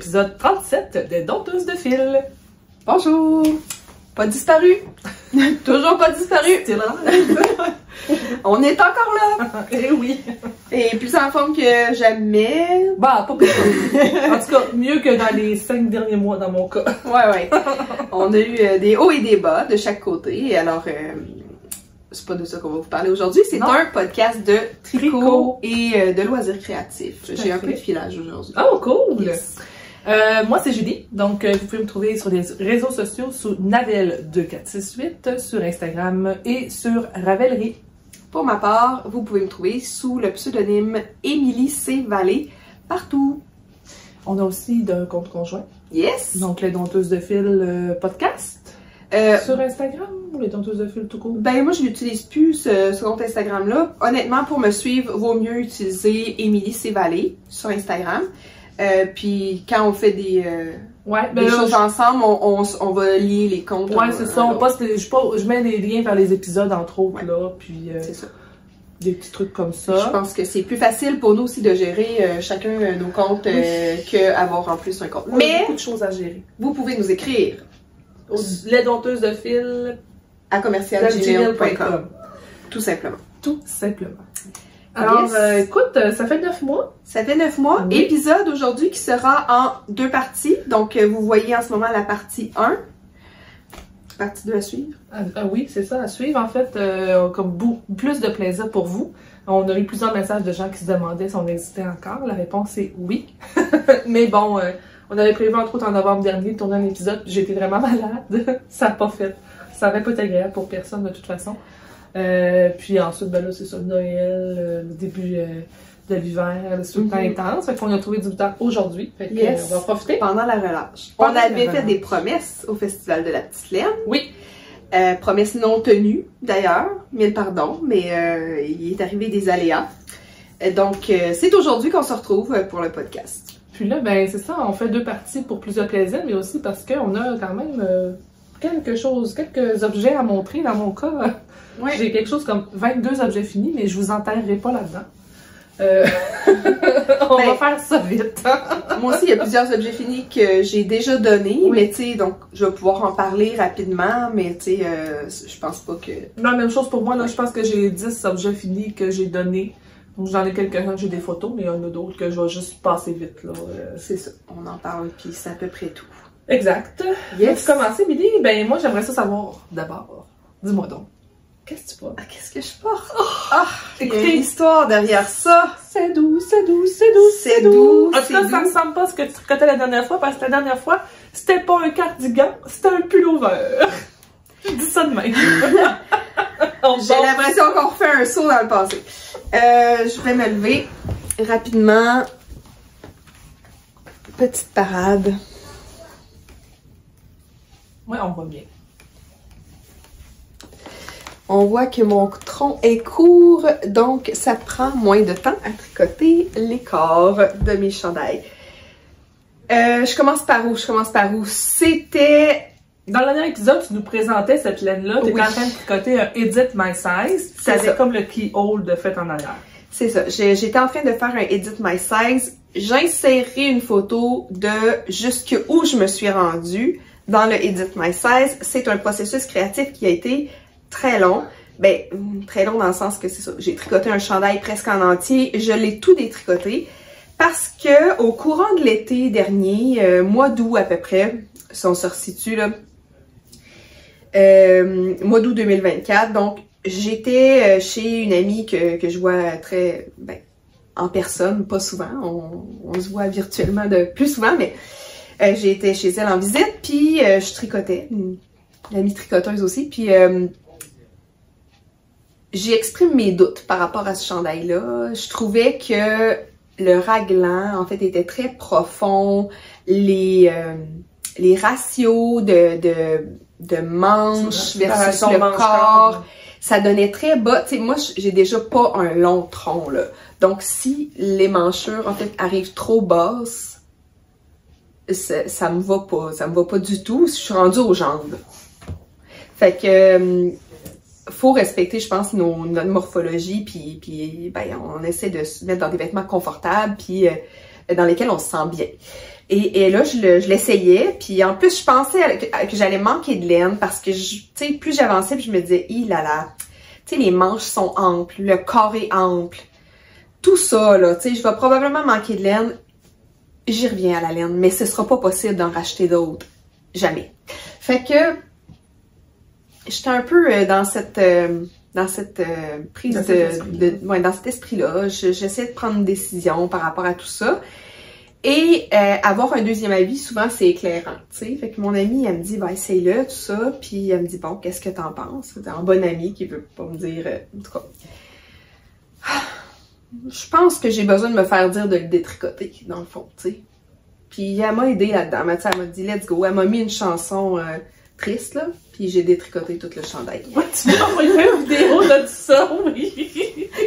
l'épisode 37 des Dompteuses de fil. Bonjour! Pas disparu! Toujours pas disparu! C'est là. On est encore là! Eh oui! Et plus en forme que jamais. Bah, pas plus. En tout cas, mieux que dans les 5 derniers mois dans mon cas. Ouais. On a eu des hauts et des bas de chaque côté. Et alors, c'est pas de ça qu'on va vous parler aujourd'hui. C'est un podcast de tricot et de loisirs créatifs. J'ai un peu de filage aujourd'hui. Oh, cool! Yes. Moi, c'est Julie. Donc, vous pouvez me trouver sur les réseaux sociaux sous Navel2468, sur Instagram et sur Ravelry. Pour ma part, vous pouvez me trouver sous le pseudonyme Émilie C. Vallée partout. On a aussi d'un compte conjoint. Yes! Donc, les Dompteuses de fil podcast. Sur Instagram ou les Dompteuses de fil tout court? Ben, moi, je n'utilise plus ce compte Instagram-là. Honnêtement, pour me suivre, vaut mieux utiliser Émilie C. Vallée sur Instagram. Puis quand on fait des choses ensemble, on va lier les comptes. Ouais, c'est ça. On poste je mets des liens vers les épisodes, entre autres, là. Puis, c'est ça. Des petits trucs comme ça. Je pense que c'est plus facile pour nous aussi de gérer chacun nos comptes qu'avoir en plus un compte. On a beaucoup de choses à gérer. Vous pouvez nous écrire. Les Dompteuses de fil à commercial@gmail.com. Tout simplement. Tout simplement. Alors, écoute, ça fait 9 mois. Ça fait 9 mois. Oui. Épisode aujourd'hui qui sera en 2 parties. Donc, vous voyez en ce moment la partie 1. Partie 2 à suivre. Oui, c'est ça, à suivre. En fait, comme plus de plaisir pour vous. On a eu plusieurs messages de gens qui se demandaient si on existait encore. La réponse est oui. Mais bon, on avait prévu entre autres en novembre dernier de tourner un épisode. J'étais vraiment malade. Ça n'a pas fait. Ça n'avait pas été agréable pour personne de toute façon. Puis ensuite, ben là, c'est ça, Noël, le début de l'hiver, c'est tout le temps intense. Fait qu'on a trouvé du temps aujourd'hui. Fait qu'on va en profiter. Pendant la relâche. On avait fait des promesses au Festival de la Petite Laine. Oui. Promesses non tenues, d'ailleurs. Mille pardons, mais il est arrivé des aléas. Donc, c'est aujourd'hui qu'on se retrouve pour le podcast. Puis là, ben c'est ça, on fait 2 parties pour plusieurs plaisirs, mais aussi parce qu'on a quand même quelques objets à montrer. Dans mon cas, j'ai quelque chose comme 22 objets finis, mais je vous enterrerai pas là-dedans. On va faire ça vite. Moi aussi, il y a plusieurs objets finis que j'ai déjà donnés, mais tu sais, donc je vais pouvoir en parler rapidement, mais tu sais, je pense pas que... Non, même chose pour moi, là, je pense que j'ai 10 objets finis que j'ai donnés. Donc j'en ai quelques-uns que j'ai des photos, mais il y en a d'autres que je vais juste passer vite, là. C'est ça, on en parle, puis c'est à peu près tout. Exact. Yes. Pour commencer, Milly, ben moi j'aimerais ça savoir d'abord. Dis-moi donc, qu'est-ce que tu portes? Qu'est-ce que je porte? Écoutez, il y a une histoire derrière ça. C'est doux. C'est doux. En tout cas, ça ne ressemble pas à ce que tu tricotais la dernière fois, parce que la dernière fois, c'était pas un cardigan, c'était un pullover. Je dis ça de même. J'ai l'impression qu'on refait un saut dans le passé. Je vais me lever rapidement. Petite parade. Ouais, on va bien. On voit que mon tronc est court, donc ça prend moins de temps à tricoter les corps de mes chandails. Je commence par où? C'était... Dans le dernier épisode, tu nous présentais cette laine-là. Tu étais en train de tricoter un Edit My Size. Tu avais comme le keyhole de fait en arrière. C'est ça. J'étais en train de faire un Edit My Size. J'ai une photo de jusqu'où je me suis rendue dans le Edit My Size. C'est un processus créatif qui a été très long. Ben, très long dans le sens que c'est ça. J'ai tricoté un chandail presque en entier. Je l'ai tout détricoté parce que au courant de l'été dernier, mois d'août à peu près, si on se resitue là, mois d'août 2024, donc j'étais chez une amie que je vois très, en personne, pas souvent, on se voit virtuellement de plus souvent, mais j'ai été chez elle en visite, puis je tricotais, une amie tricoteuse aussi, puis j'ai exprimé mes doutes par rapport à ce chandail-là. Je trouvais que le raglan, en fait, était très profond, les ratios de manches versus le corps, ça donnait très bas. Tu sais, moi, j'ai déjà pas un long tronc, là. Donc, si les manchures, en fait, arrivent trop basses, ça me va pas du tout. Je suis rendue aux jambes. Fait que, faut respecter, je pense, notre morphologie, puis ben, on essaie de se mettre dans des vêtements confortables, puis dans lesquels on se sent bien. Et là, je l'essayais, puis en plus, je pensais que j'allais manquer de laine parce que, tu sais, plus j'avançais, puis je me disais, tu sais, les manches sont amples, le corps est ample. Tout ça, là, tu sais, je vais probablement manquer de laine. J'y reviens à la laine, mais ce sera pas possible d'en racheter d'autres. Jamais. Fait que, j'étais un peu dans cette prise dans cet esprit-là. J'essaie de prendre une décision par rapport à tout ça. Et avoir un deuxième avis, souvent, c'est éclairant, tu sais. Fait que mon amie, elle me dit, ben, essaye-le, tout ça. Puis elle me dit, bon, qu'est-ce que t'en penses? C'est un bon ami qui veut pas me dire, en tout cas. Je pense que j'ai besoin de me faire dire de le détricoter, dans le fond, tu sais. Puis elle m'a aidé là-dedans. Elle m'a dit, let's go. Elle m'a mis une chanson triste, là. Puis j'ai détricoté tout le chandail. Ouais, tu m'as envoyé une vidéo de tout ça, oui.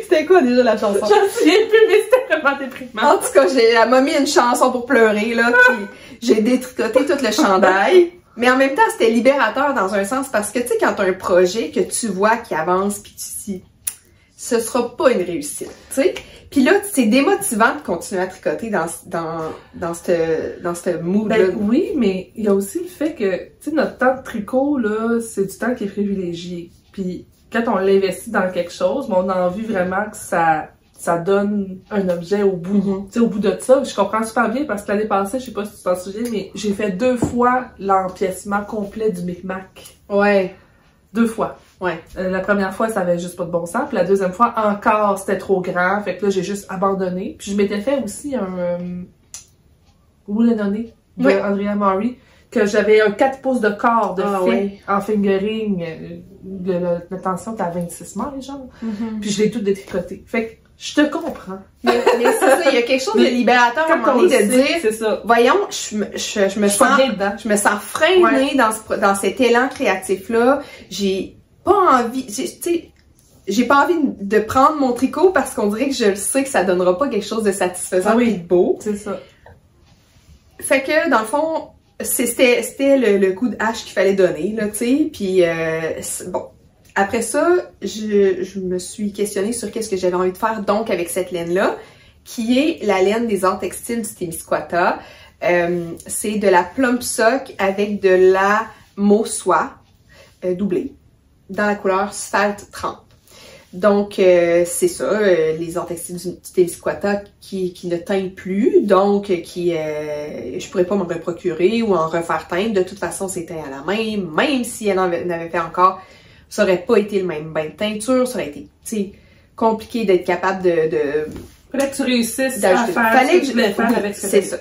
C'était quoi déjà la chanson? Je me souviens plus, mais c'était vraiment déprimant. En tout cas, elle m'a mis une chanson pour pleurer, là. Puis j'ai détricoté tout le chandail. Mais en même temps, c'était libérateur dans un sens parce que, tu sais, quand t'as un projet que tu vois qui avance puis tu dis, ce sera pas une réussite, tu sais. Puis là, c'est démotivant de continuer à tricoter dans ce mood-là. Ben oui, mais il y a aussi le fait que, tu sais, notre temps de tricot, là, c'est du temps qui est privilégié. Puis quand on l'investit dans quelque chose, on a envie vraiment que ça donne un objet au bout. Tu sais, au bout de ça, je comprends super bien parce que l'année passée, je sais pas si tu t'en souviens, mais j'ai fait 2 fois l'empiècement complet du Micmac. Ouais. 2 fois. Ouais. La première fois, ça avait juste pas de bon sens. Puis la deuxième fois, encore, c'était trop grand. Fait que là, j'ai juste abandonné. Puis je m'étais fait aussi un Woolenoné de Andrea Murray, que j'avais un 4 pouces de corps de fait en fingering. La tension était à 26 mailles, genre. Puis je l'ai tout détricoté. Fait que je te comprends. Mais c'est ça, il y a quelque chose de libérateur à un moment donné de dire, c'est ça. Voyons, je me sens freinée dans cet élan créatif-là. J'ai pas envie, tu sais, j'ai pas envie de prendre mon tricot parce qu'on dirait que je le sais que ça donnera pas quelque chose de satisfaisant et de beau. C'est ça. Fait que, dans le fond, c'était le coup de hache qu'il fallait donner, là, tu sais, puis bon. Après ça, je me suis questionnée sur qu'est-ce que j'avais envie de faire donc avec cette laine-là, qui est la laine des arts textiles du Témiscouata. C'est de la plum sock avec de la mauve soie doublée dans la couleur Sphalte 30. Donc, c'est ça, les arts textiles du Témiscouata qui ne teignent plus, donc je pourrais pas m'en reprocurer ou en refaire teindre. De toute façon, c'est teint à la main, même si elle en avait fait encore. Ça aurait pas été le même bain de teinture, ça aurait été, tu sais, compliqué d'être capable de fallait que tu réussisses à faire ce que tu voulais faire avec ce c'est ça.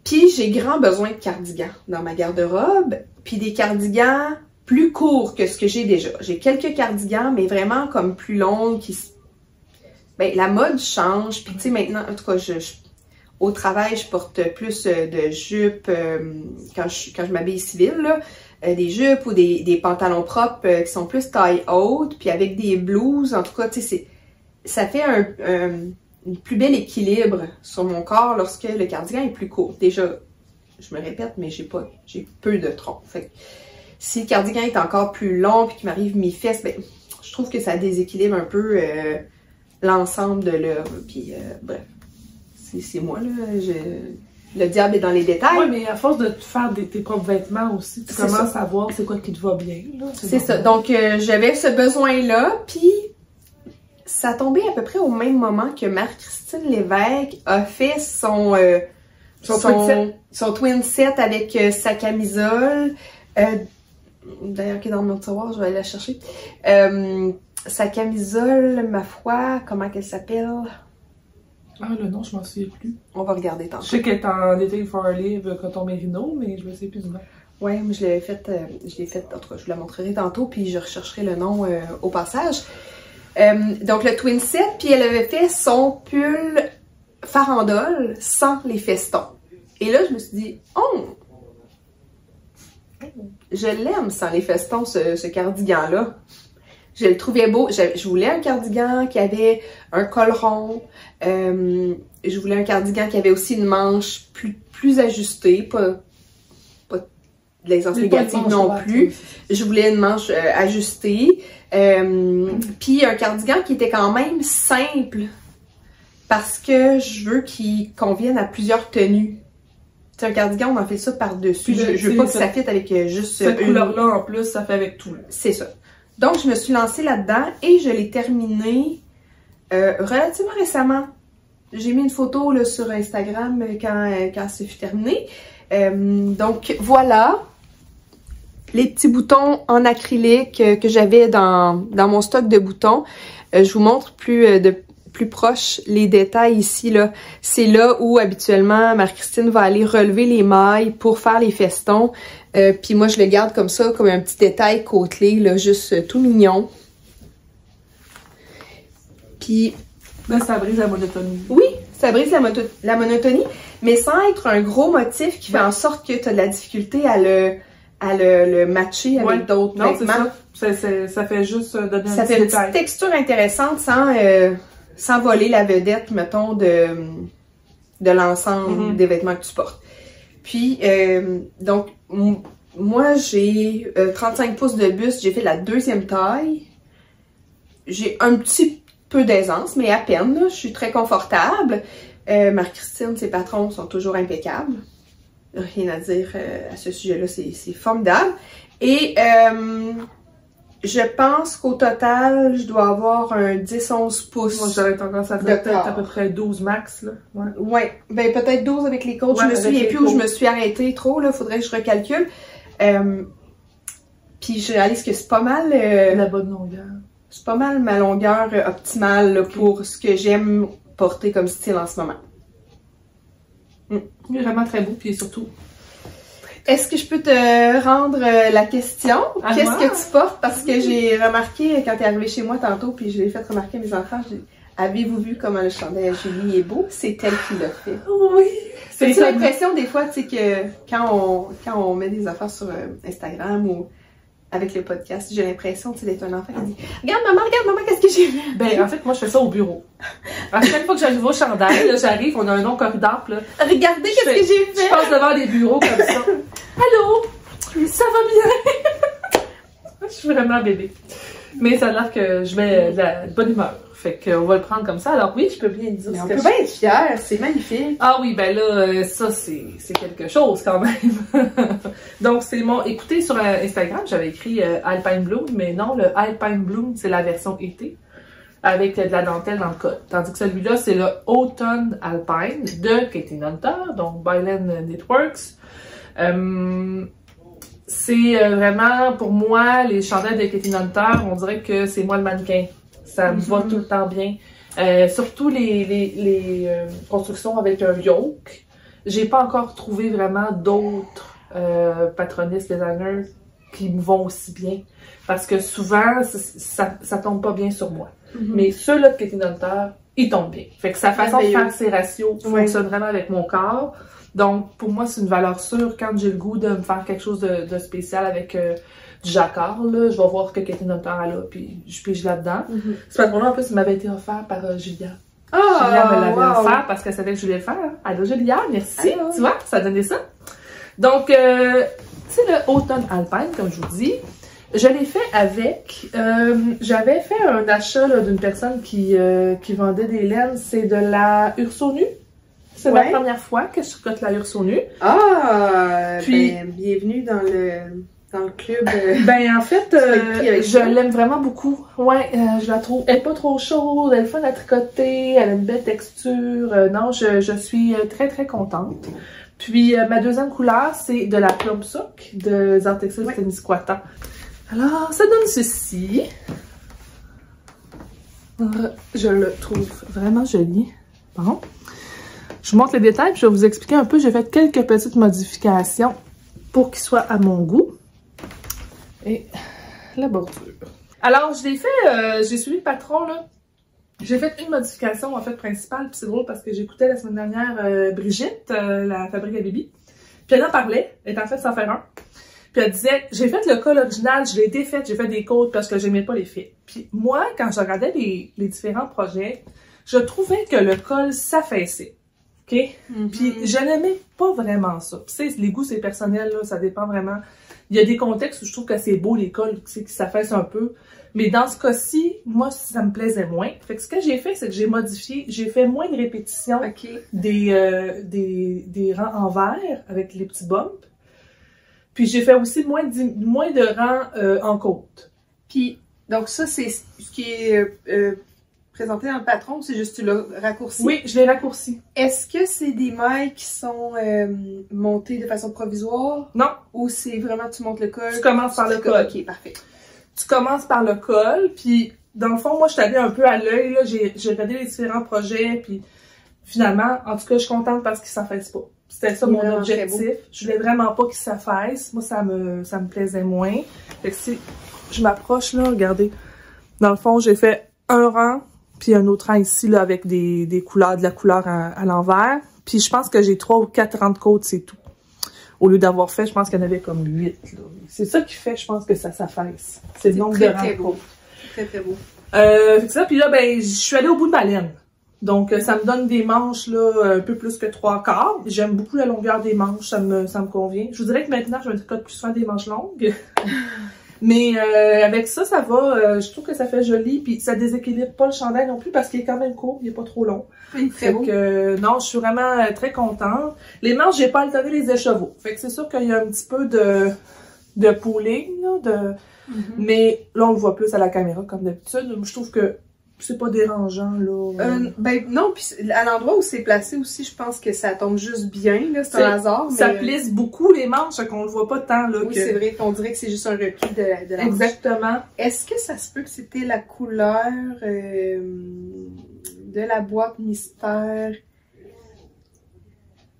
Puis j'ai grand besoin de cardigans dans ma garde-robe, puis des cardigans plus courts que ce que j'ai déjà. J'ai quelques cardigans, mais vraiment comme plus longs, ben, la mode change, puis tu sais, maintenant, en tout cas, au travail, je porte plus de jupes quand je m'habille civile, là. Des jupes ou des pantalons propres qui sont plus taille haute, puis avec des blouses, en tout cas, tu sais, ça fait un plus bel équilibre sur mon corps lorsque le cardigan est plus court. Déjà, je me répète, mais j'ai peu de tronc. Fait que si le cardigan est encore plus long puis qu'il m'arrive mi-fesse, ben, je trouve que ça déséquilibre un peu l'ensemble de l'œuvre. Puis bref, c'est moi, là, le diable est dans les détails. Oui, mais à force de faire tes propres vêtements aussi, tu commences à voir c'est quoi qui te va bien. C'est ça. Donc, j'avais ce besoin-là, puis ça a tombé à peu près au même moment que Marie-Christine Lévesque a fait son twin set avec sa camisole. D'ailleurs, qui est dans mon tiroir, je vais aller la chercher. Sa camisole, ma foi, comment qu'elle s'appelle? Ah, le nom, je m'en souviens plus. On va regarder tantôt. Je sais qu'elle est en Détail for a Live, Coton Mérino, mais je me sais plus du nom. Ouais, mais je l'ai faite, en tout cas, je vous la montrerai tantôt, puis je rechercherai le nom au passage. Donc, le twin set, puis elle avait fait son pull farandole sans les festons. Et là, je me suis dit, oh! Je l'aime sans les festons, ce cardigan-là. Je le trouvais beau. Je voulais un cardigan qui avait un col rond. Je voulais un cardigan qui avait aussi une manche plus ajustée, pas de l'aisance négative non plus. Je voulais une manche ajustée. Puis un cardigan qui était quand même simple. parce que je veux qu'il convienne à plusieurs tenues. C'est un cardigan, on en fait ça par-dessus. Je veux pas que ça fitte avec juste cette couleur-là, en plus, ça fait avec tout. C'est ça. Donc, je me suis lancée là-dedans et je l'ai terminé relativement récemment. J'ai mis une photo là, sur Instagram quand ça fut terminé. Donc, voilà les petits boutons en acrylique que j'avais dans mon stock de boutons. Je vous montre plus proche les détails ici, là. C'est là où, habituellement, Marie-Christine va aller relever les mailles pour faire les festons. Puis moi, je le garde comme ça, comme un petit détail côtelé, là, juste tout mignon. Puis... là, ça brise la monotonie. Oui, ça brise la monotonie, mais sans être un gros motif qui fait en sorte que tu as de la difficulté à le matcher avec d'autres vêtements. C'est ça. Ça fait juste donner un petit détail. Ça fait une petite texture intéressante sans voler la vedette, mettons, de l'ensemble des vêtements que tu portes. Puis, donc, moi, j'ai 35 pouces de buste, j'ai fait la 2e taille. J'ai un petit peu d'aisance, mais à peine, là, je suis très confortable. Marie-Christine, ses patrons sont toujours impeccables. Rien à dire à ce sujet-là, c'est formidable. Et je pense qu'au total, je dois avoir un 10-11 pouces. Moi, j'aurais tendance à dire peut-être à peu près 12 max, là. Ouais, ben peut-être 12 avec les côtes. Je me souviens plus où je me suis arrêtée trop, là. Faudrait que je recalcule. Puis je réalise que c'est pas mal... la bonne longueur. C'est pas mal ma longueur optimale là, pour ce que j'aime porter comme style en ce moment. Il est vraiment très beau, puis surtout... Est-ce que je peux te rendre la question? Qu'est-ce que tu portes? Parce que j'ai remarqué, quand tu es arrivé chez moi tantôt, puis je l'ai fait remarquer à mes enfants, avez-vous vu comment le chandail à Julie est beau? C'est elle qui l'a fait. Oui! C'est l'impression des fois, tu sais, que quand on met des affaires sur Instagram ou avec le podcast, j'ai l'impression, tu sais, d'être un enfant qui dit « Regarde maman, qu'est-ce que j'ai vu? » Ben, en fait, moi, je fais ça au bureau. À chaque fois que j'ai un nouveau chandail, là, j'arrive, on a un long corridor, là. Regardez qu'est-ce que j'ai fait! Je passe devant des bureaux comme ça. Allô? Ça va bien? Je suis vraiment bébé. Mais ça a l'air que je mets de la bonne humeur. Fait qu'on va le prendre comme ça. Alors oui, je peux bien dire on peut bien être fière, c'est magnifique. Ah oui, ben là, ça c'est quelque chose quand même. Donc c'est mon... Écoutez, sur Instagram, j'avais écrit Alpine Bloom, mais non, le Alpine Bloom, c'est la version été, avec de la dentelle dans le col. Tandis que celui-là, c'est le Autumn Alpine de Katie Hunter, donc Byland Knitworks. C'est vraiment, pour moi, les chandails de Katie Hunter, on dirait que c'est moi le mannequin. Ça me va tout le temps bien. Surtout les constructions avec un yoke. J'ai pas encore trouvé vraiment d'autres patronistes designers qui me vont aussi bien. Parce que souvent, ça tombe pas bien sur moi. Mais ceux-là de Katie Hunter, ils tombent bien. Fait que sa façon de faire ses ratios fonctionne vraiment avec mon corps. Donc, pour moi, c'est une valeur sûre. Quand j'ai le goût de me faire quelque chose de spécial avec du jacquard, là, je vais voir que Katie Hunter a là, puis je pige là-dedans. Ce patron-là, en plus, il m'avait été offert par Julia. Julia me l'avait offert parce qu'elle savait que je voulais le faire. Allô, Julia, merci. Hello. Tu vois, ça a donné ça. Donc, c'est le Autumn Alpine, comme je vous dis. Je l'ai fait avec... j'avais fait un achat d'une personne qui vendait des laines. C'est de la Ursonu. C'est la première fois que je tricote la Ursonu. Ah! Puis, ben, bienvenue dans le club. Ben, en fait, je l'aime vraiment beaucoup. Ouais, je la trouve... Elle est pas trop chaude, elle est fun à tricoter, elle a une belle texture. Non, je suis très, très contente. Puis, ma deuxième couleur, c'est de la Plum Sock de Zartextile Témiscouata. Alors, ça donne ceci. Je le trouve vraiment joli. Bon. Je vous montre les détails, puis je vais vous expliquer un peu. J'ai fait quelques petites modifications pour qu'il soit à mon goût. Et la bordure. Alors, je l'ai fait, j'ai suivi le patron, là. J'ai fait une modification, en fait, principale, puis c'est drôle parce que j'écoutais la semaine dernière Brigitte, la fabrique à Bibi. Puis elle en parlait, elle était en fait sans faire un. Puis elle disait, j'ai fait le col original, je l'ai défait, j'ai fait des côtes parce que j'aimais pas les fils. Puis moi, quand je regardais les différents projets, je trouvais que le col s'affaissait. OK? Puis je n'aimais pas vraiment ça. Puis tu sais, les goûts, c'est personnel, là, ça dépend vraiment. Il y a des contextes où je trouve que c'est beau, l'école, tu sais, qui s'affaisse un peu. Mais dans ce cas-ci, moi, ça me plaisait moins. Fait que ce que j'ai fait, c'est que j'ai modifié, j'ai fait moins de répétitions des rangs en verre avec les petits bumps. Puis j'ai fait aussi moins de rangs en côte. Puis, donc ça, c'est ce qui est présenté dans le patron, c'est juste tu l'as raccourci? Oui, je l'ai raccourci. Est-ce que c'est des mailles qui sont montées de façon provisoire? Non. Ou c'est vraiment tu montes le col? Tu commences par le col. Ok, parfait. Tu commences par le col, puis dans le fond, moi, je suis allée un peu à l'œil, là, j'ai regardé les différents projets, puis finalement, en tout cas, je suis contente parce qu'ils s'affaissent pas. C'était ça mon objectif. Je voulais vraiment pas qu'ils s'affaissent. Moi, ça me plaisait moins. Fait que si je m'approche, là, regardez. Dans le fond, j'ai fait un rang, puis un autre rang ici, là, avec des couleurs, de la couleur à l'envers. Puis je pense que j'ai 3 ou 4 rangs de côte, c'est tout. Au lieu d'avoir fait, je pense qu'il y en avait comme 8. C'est ça qui fait, je pense, que ça s'affaisse. C'est le nombre de rangs de côte. Très, très beau. Fait que ça, puis là, ben, je suis allée au bout de ma laine. Donc, ça me donne des manches, là, un peu plus que 3/4. J'aime beaucoup la longueur des manches, ça me convient. Je vous dirais que maintenant, je me tricote plus souvent des manches longues. Mais avec ça, ça va. Je trouve que ça fait joli, puis ça déséquilibre pas le chandail non plus parce qu'il est quand même court, il est pas trop long. Très beau. Non, je suis vraiment très contente. Les manches, j'ai pas alterné les écheveaux. Fait que c'est sûr qu'il y a un petit peu de pooling, là, mais là, on le voit plus à la caméra comme d'habitude. Je trouve que c'est pas dérangeant, là. Ben non, puis à l'endroit où c'est placé aussi, je pense que ça tombe juste bien, là, c'est un hasard. Ça plisse beaucoup les manches, qu'on le voit pas tant, là. Oui, c'est vrai, on dirait que c'est juste un repli de la Exactement. manche. Est-ce que ça se peut que c'était la couleur de la boîte mystère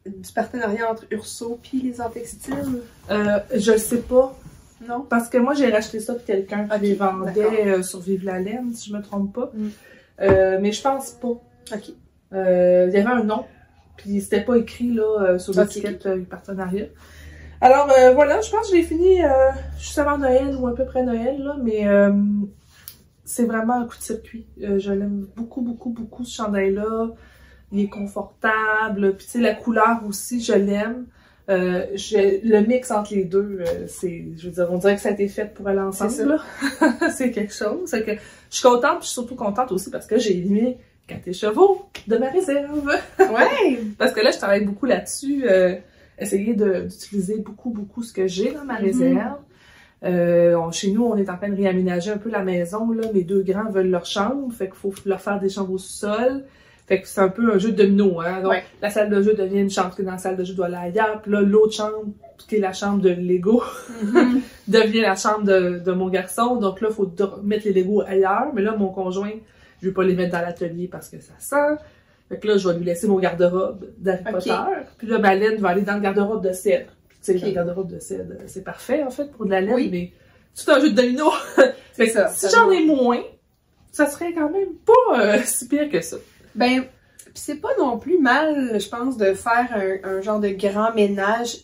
du partenariat entre Urso puis les arts textiles? Je sais pas. Non? Parce que moi, j'ai racheté ça pour quelqu'un qui les vendait sur Vive la laine, si je me trompe pas. Mais je pense pas. OK. Il y avait un nom, puis c'était pas écrit là sur l'étiquette du partenariat. Alors voilà, je pense que je l'ai fini juste avant Noël ou à peu près Noël, là, mais c'est vraiment un coup de circuit. Je l'aime beaucoup, beaucoup, beaucoup ce chandail-là. Il est confortable, puis tu sais, la couleur aussi, je l'aime. Le mix entre les deux, je veux dire, on dirait que ça a été fait pour aller ensemble. C'est quelque chose. Que je suis contente, puis je suis surtout contente aussi parce que j'ai éliminé 4 chevaux de ma réserve. Ouais! Parce que là, je travaille beaucoup là-dessus, essayer d'utiliser beaucoup ce que j'ai dans ma réserve. Chez nous, on est en train de réaménager un peu la maison, là. Mes 2 grands veulent leur chambre, fait qu'il faut leur faire des chambres au sous-sol. Fait que c'est un peu un jeu de domino, hein. Donc, la salle de jeu devient une chambre, parce que dans la salle de jeu doit aller ailleurs. Puis là, l'autre chambre, qui est la chambre de Lego, devient la chambre de mon garçon. Donc là, il faut mettre les Legos ailleurs. Mais là, mon conjoint, je vais pas les mettre dans l'atelier parce que ça sent. Fait que là, je vais lui laisser mon garde-robe d'Harry Potter. Puis là, ma laine va aller dans le garde-robe de cèdre. Tu sais, le garde-robe de cèdre, c'est parfait, en fait, pour de la laine, mais c'est un jeu de domino. Fait que si j'en ai moins, ça serait quand même pas si pire que ça. Ben, c'est pas non plus mal, je pense, de faire un genre de grand ménage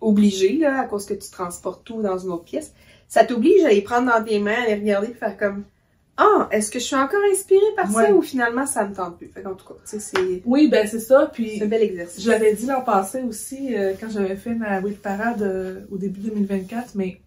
obligé, là, à cause que tu transportes tout dans une autre pièce. Ça t'oblige à les prendre dans tes mains, à les regarder et faire comme « Ah, est-ce que je suis encore inspirée par ça ou finalement ça me tente plus? » Fait qu'en tout cas, tu sais, c'est... Oui, ben c'est ça, puis... C'est un bel exercice. Je l'avais dit l'an passé aussi, quand j'avais fait ma Whip Parade au début 2024, mais...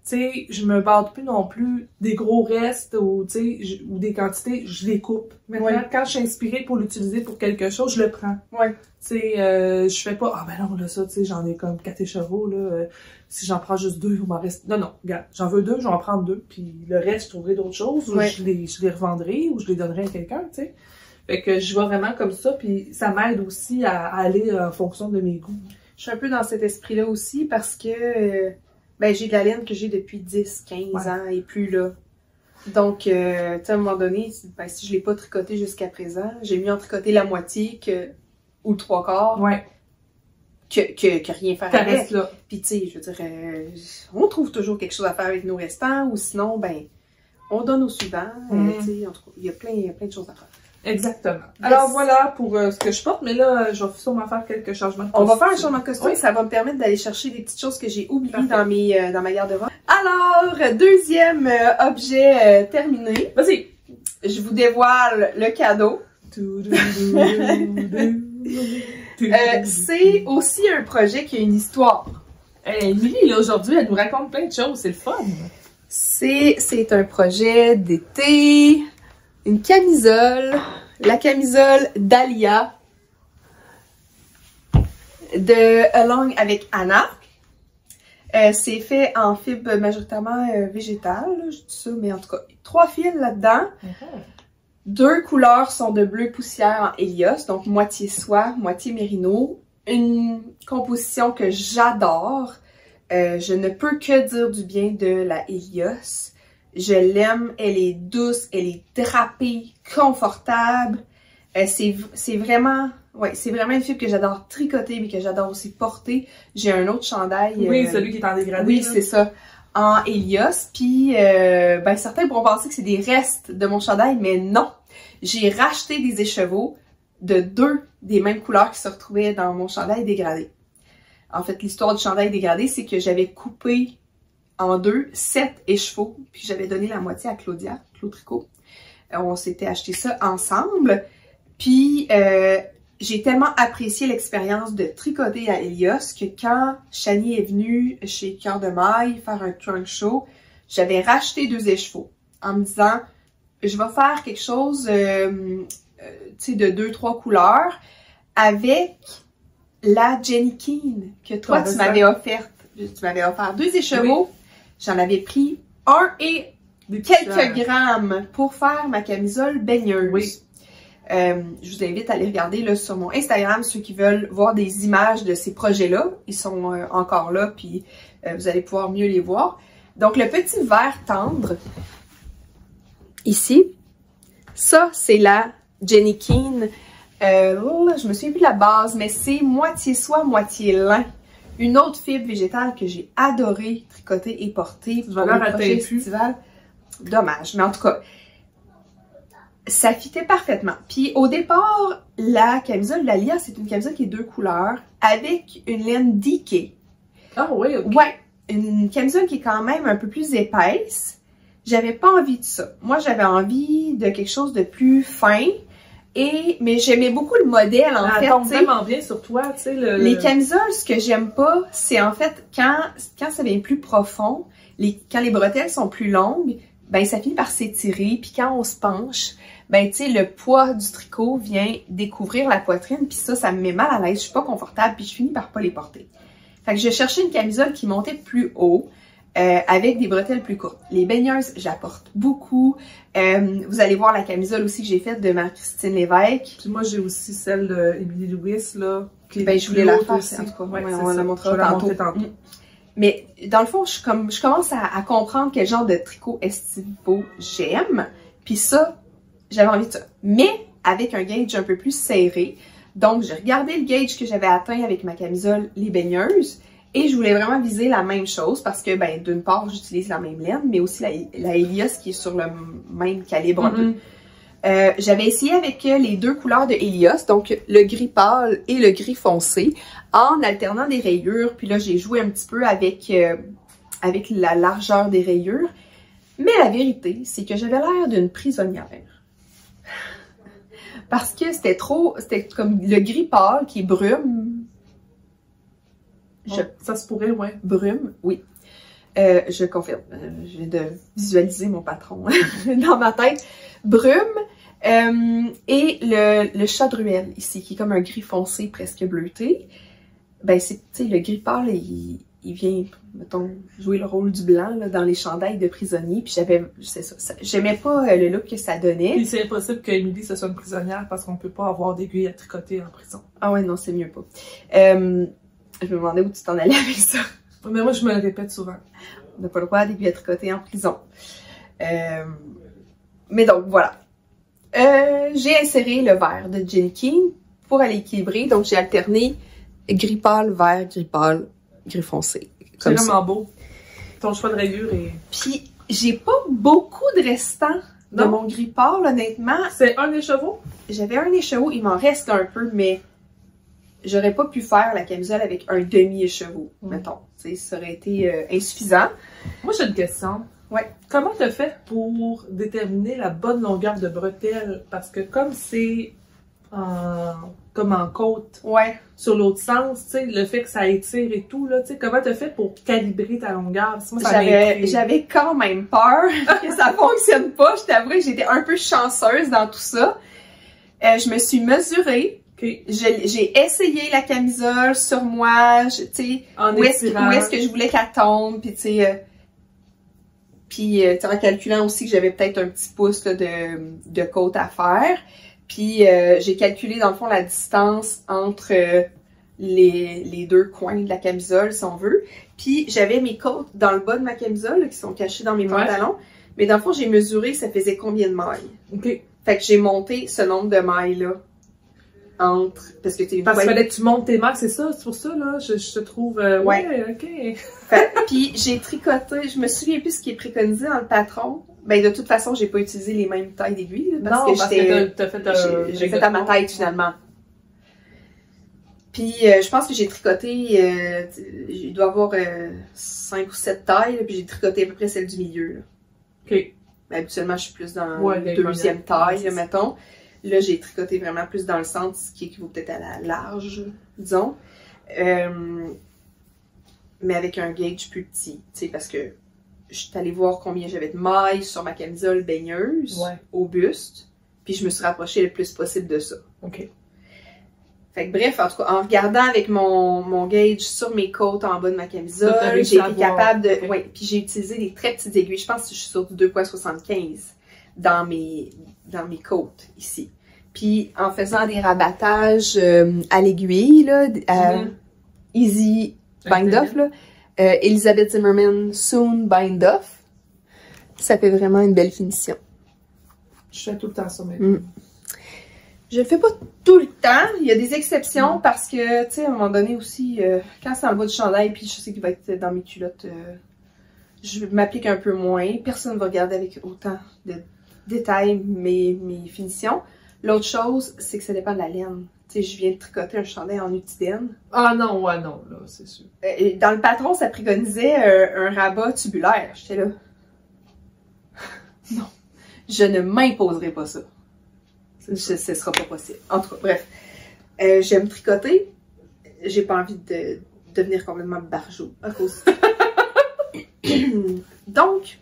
Tu sais, je me base plus non plus des gros restes ou, tu sais, ou des quantités, je les coupe. Maintenant, quand je suis inspirée pour l'utiliser pour quelque chose, je le prends. Tu sais, je fais pas, ah ben non, là, ça, tu sais, j'en ai comme 4 écheveaux, là, si j'en prends juste 2, il m'en reste... Non, regarde, j'en veux 2, je vais en prendre 2, puis le reste, je trouverai d'autres choses, ou je les revendrai, ou je les donnerai à quelqu'un, tu sais. Fait que je vais vraiment comme ça, puis ça m'aide aussi à aller en fonction de mes goûts. Je suis un peu dans cet esprit-là aussi, parce que... Ben, j'ai de la laine que j'ai depuis 10, 15 ans et plus là. Donc, tu sais, à un moment donné, ben, si je l'ai pas tricoté jusqu'à présent, j'ai mieux en tricoter la moitié ou le 3/4 que rien faire avec. Puis, tu sais, je veux dire, on trouve toujours quelque chose à faire avec nos restants ou sinon, ben, on donne au suivant. Tu sais, en tout cas, il y a plein de choses à faire. Exactement. Alors voilà pour ce que je porte, mais là, je vais sûrement faire quelques changements de costume. On va faire un changement de costume, ça va me permettre d'aller chercher des petites choses que j'ai oubliées dans ma garde-robe. Alors, deuxième objet terminé. Vas-y! Je vous dévoile le cadeau. C'est aussi un projet qui a une histoire. Hey, Émilie, là, aujourd'hui, elle nous raconte plein de choses, c'est le fun. C'est un projet d'été, une camisole, la camisole d'Alia de Along avec Anna. C'est fait en fibre majoritairement végétale, là, je dis ça, mais en tout cas, 3 fils là-dedans. 2 couleurs sont de bleu poussière en Helios, donc moitié soie, moitié mérino. Une composition que j'adore. Je ne peux que dire du bien de la Helios. Je l'aime, elle est douce, elle est drapée, confortable. C'est vraiment une fibre que j'adore tricoter, mais que j'adore aussi porter. J'ai un autre chandail. Oui, celui qui est en dégradé. Oui, c'est ça. En Helios. Puis, certains pourront penser que c'est des restes de mon chandail, mais non. J'ai racheté des écheveaux de 2 des mêmes couleurs qui se retrouvaient dans mon chandail dégradé. En fait, l'histoire du chandail dégradé, c'est que j'avais coupé en 2 7 écheveaux, puis j'avais donné la moitié à Claudia, Claude Tricot. On s'était acheté ça ensemble. Puis, j'ai tellement apprécié l'expérience de tricoter à Helios que quand Chani est venue chez Cœur de Maille faire un trunk show, j'avais racheté 2 écheveaux en me disant, je vais faire quelque chose de 2-3 couleurs avec la Jenny Keane que toi, tu m'avais offerte. Tu m'avais offert 2 écheveaux. Oui. J'en avais pris 1 et quelques grammes pour faire ma camisole baigneuse. Oui. Je vous invite à aller regarder là, sur mon Instagram, ceux qui veulent voir des images de ces projets-là. Ils sont encore là, puis vous allez pouvoir mieux les voir. Donc, le petit vert tendre, ici, ça, c'est la Jenny Keane. Je me souviens plus de la base, mais c'est moitié soie, moitié lin. Une autre fibre végétale que j'ai adoré tricoter et porter pour le projet estival. Dommage, mais en tout cas, ça fitait parfaitement. Puis au départ, la camisole de l'Alia, c'est une camisole qui est 2 couleurs avec une laine DK. Ah oui, ok. Ouais, une camisole qui est quand même un peu plus épaisse. J'avais pas envie de ça. Moi, j'avais envie de quelque chose de plus fin. Mais j'aimais beaucoup le modèle, en fait. Ça tombe vraiment bien sur toi, tu sais. Les camisoles, ce que j'aime pas, c'est en fait, quand ça devient plus profond, quand les bretelles sont plus longues, ben ça finit par s'étirer. Puis quand on se penche, ben tu sais, le poids du tricot vient découvrir la poitrine. Puis ça me met mal à l'aise. Je suis pas confortable, puis je finis par pas les porter. Fait que je cherchais une camisole qui montait plus haut. Avec des bretelles plus courtes. Les baigneuses, j'apporte beaucoup. Vous allez voir la camisole aussi que j'ai faite de Marie-Christine Lévesque. Puis moi, j'ai aussi celle d'Émilie Louis, là. Qui je voulais la faire aussi. En tout cas, ouais, on la montrera tantôt. Mais dans le fond, je commence à comprendre quel genre de tricot estivaux j'aime. Puis ça, j'avais envie de ça. Mais avec un gauge un peu plus serré. Donc, j'ai regardé le gauge que j'avais atteint avec ma camisole Les Baigneuses. Et je voulais vraiment viser la même chose parce que, ben, d'une part, j'utilise la même laine, mais aussi la Helios qui est sur le même calibre un peu. J'avais essayé avec les 2 couleurs de Helios, donc le gris pâle et le gris foncé, en alternant des rayures. Puis là, j'ai joué un petit peu avec la largeur des rayures. Mais la vérité, c'est que j'avais l'air d'une prisonnière. Parce que c'était comme le gris pâle qui est brume. Ça se pourrait, ouais. Brume, oui. Je confirme. Je viens de visualiser mon patron dans ma tête. Brume et le chadruel ici, qui est comme un gris foncé presque bleuté. Ben, c'est, tu sais, le gris pâle, il vient, mettons, jouer le rôle du blanc là, dans les chandails de prisonnier. Puis j'aimais pas le look que ça donnait. Puis c'est impossible qu'Émilie se soit une prisonnière parce qu'on peut pas avoir d'aiguille à tricoter en prison. Ah ouais, non, c'est mieux pas. Je me demandais où tu t'en allais avec ça. Mais moi, je me le répète souvent. On n'a pas le droit d'aiguille à tricoter en prison. Mais donc, voilà. J'ai inséré le vert de Jenny Keane pour aller équilibrer. Donc, j'ai alterné gris pâle, vert, gris pâle, gris foncé. C'est vraiment beau. Ton choix de rayure est... Puis, j'ai pas beaucoup de restants de mon gris pâle, honnêtement. C'est un écheveau? J'avais un écheveau. Il m'en reste un peu, mais... J'aurais pas pu faire la camisole avec un demi-écheveau, mettons. T'sais, ça aurait été insuffisant. Moi, j'ai une question. Ouais. Comment tu as fait pour déterminer la bonne longueur de bretelle? Parce que comme c'est comme en côte. Ouais. Sur l'autre sens, tu sais, le fait que ça étire et tout, là, tu sais, comment t'as fait pour calibrer ta longueur? Moi, ça j'avais quand même peur que ça fonctionne pas. Je t'avoue que j'étais un peu chanceuse dans tout ça. Je me suis mesurée. Okay. J'ai essayé la camisole sur moi, tu sais, où est-ce que je voulais qu'elle tombe, puis tu sais, en calculant aussi que j'avais peut-être un petit pouce là, de côte à faire. Puis j'ai calculé dans le fond la distance entre les deux coins de la camisole, si on veut. Puis j'avais mes côtes dans le bas de ma camisole, là, qui sont cachées dans mes pantalons. Mais dans le fond, j'ai mesuré ça faisait combien de mailles. Okay. Fait que j'ai monté ce nombre de mailles-là. Parce qu'il fallait que tu montes tes mailles, c'est ça? C'est pour ça, là? Je te trouve... ouais, ok. Puis j'ai tricoté, je me souviens plus ce qui est préconisé dans le patron. Ben de toute façon, j'ai pas utilisé les mêmes tailles d'aiguilles. Parce que j'ai fait à ma tête finalement. Puis je pense que j'ai tricoté, il doit y avoir 5 ou 7 tailles, là, puis j'ai tricoté à peu près celle du milieu. Là. OK. Ben, habituellement, je suis plus dans la deuxième taille, là, mettons. Là, j'ai tricoté vraiment plus dans le centre, ce qui équivaut peut-être à la large, disons. Mais avec un gauge plus petit, tu sais, parce que je suis allée voir combien j'avais de mailles sur ma camisole baigneuse au buste, puis je me suis rapprochée le plus possible de ça. OK. Fait que bref, en tout cas, en regardant avec mon gauge sur mes côtes en bas de ma camisole, j'ai été capable de... Ouais, puis j'ai utilisé des très petites aiguilles. Je pense que je suis sur du 2,75 dans mes côtes, ici. Puis en faisant des rabattages à l'aiguille, là, Easy Bind Off, là, Elizabeth Zimmerman Soon Bind Off, ça fait vraiment une belle finition. Je fais tout le temps ça maintenant. Je le fais pas tout le temps, il y a des exceptions parce que, tu sais, à un moment donné aussi, quand c'est dans le bas du chandail, puis je sais qu'il va être dans mes culottes, je m'applique un peu moins. Personne ne va regarder avec autant de détails mes finitions. L'autre chose, c'est que ça dépend de la laine. Tu sais, je viens de tricoter un chandail en utidène. Ah non, ouais, non, là, c'est sûr. Dans le patron, ça préconisait un rabat tubulaire. J'étais là. Non, je ne m'imposerai pas ça. Ce sera pas possible. En tout cas, bref. J'aime tricoter. J'ai pas envie de devenir complètement barjot à cause de ça. Donc,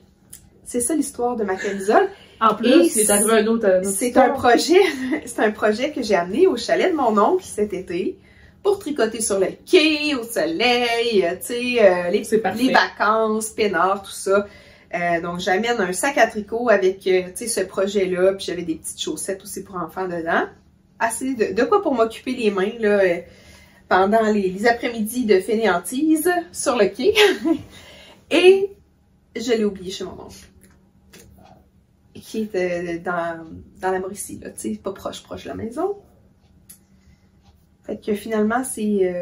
c'est ça l'histoire de ma camisole. En plus, c'est arrivé un autre c'est un projet que j'ai amené au chalet de mon oncle cet été pour tricoter sur le quai, au soleil, tu sais, les vacances, peinard, tout ça. Donc, j'amène un sac à tricot avec, tu sais, ce projet-là, puis j'avais des petites chaussettes aussi pour enfants dedans. Assez de quoi pour m'occuper les mains, là, pendant les après-midi de fainéantise sur le quai. Et je l'ai oublié chez mon oncle. Qui est dans la Mauricie, là, tu sais, pas proche de la maison. Fait que finalement, c'est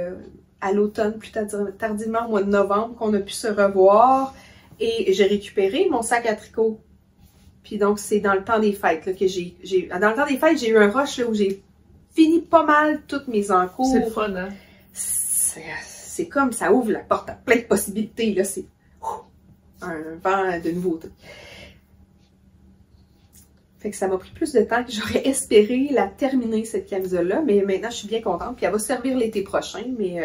à l'automne, plus tardivement au mois de novembre, qu'on a pu se revoir. Et j'ai récupéré mon sac à tricot. Puis donc, c'est dans le temps des fêtes là, que dans le temps des fêtes, j'ai eu un rush là, où j'ai fini pas mal toutes mes encours. C'est le fun, hein? C'est comme, ça ouvre la porte à plein de possibilités, là. C'est un vent de nouveauté. Fait que ça m'a pris plus de temps que j'aurais espéré la terminer, cette camisole-là. Mais maintenant, je suis bien contente. Puis elle va servir l'été prochain, mais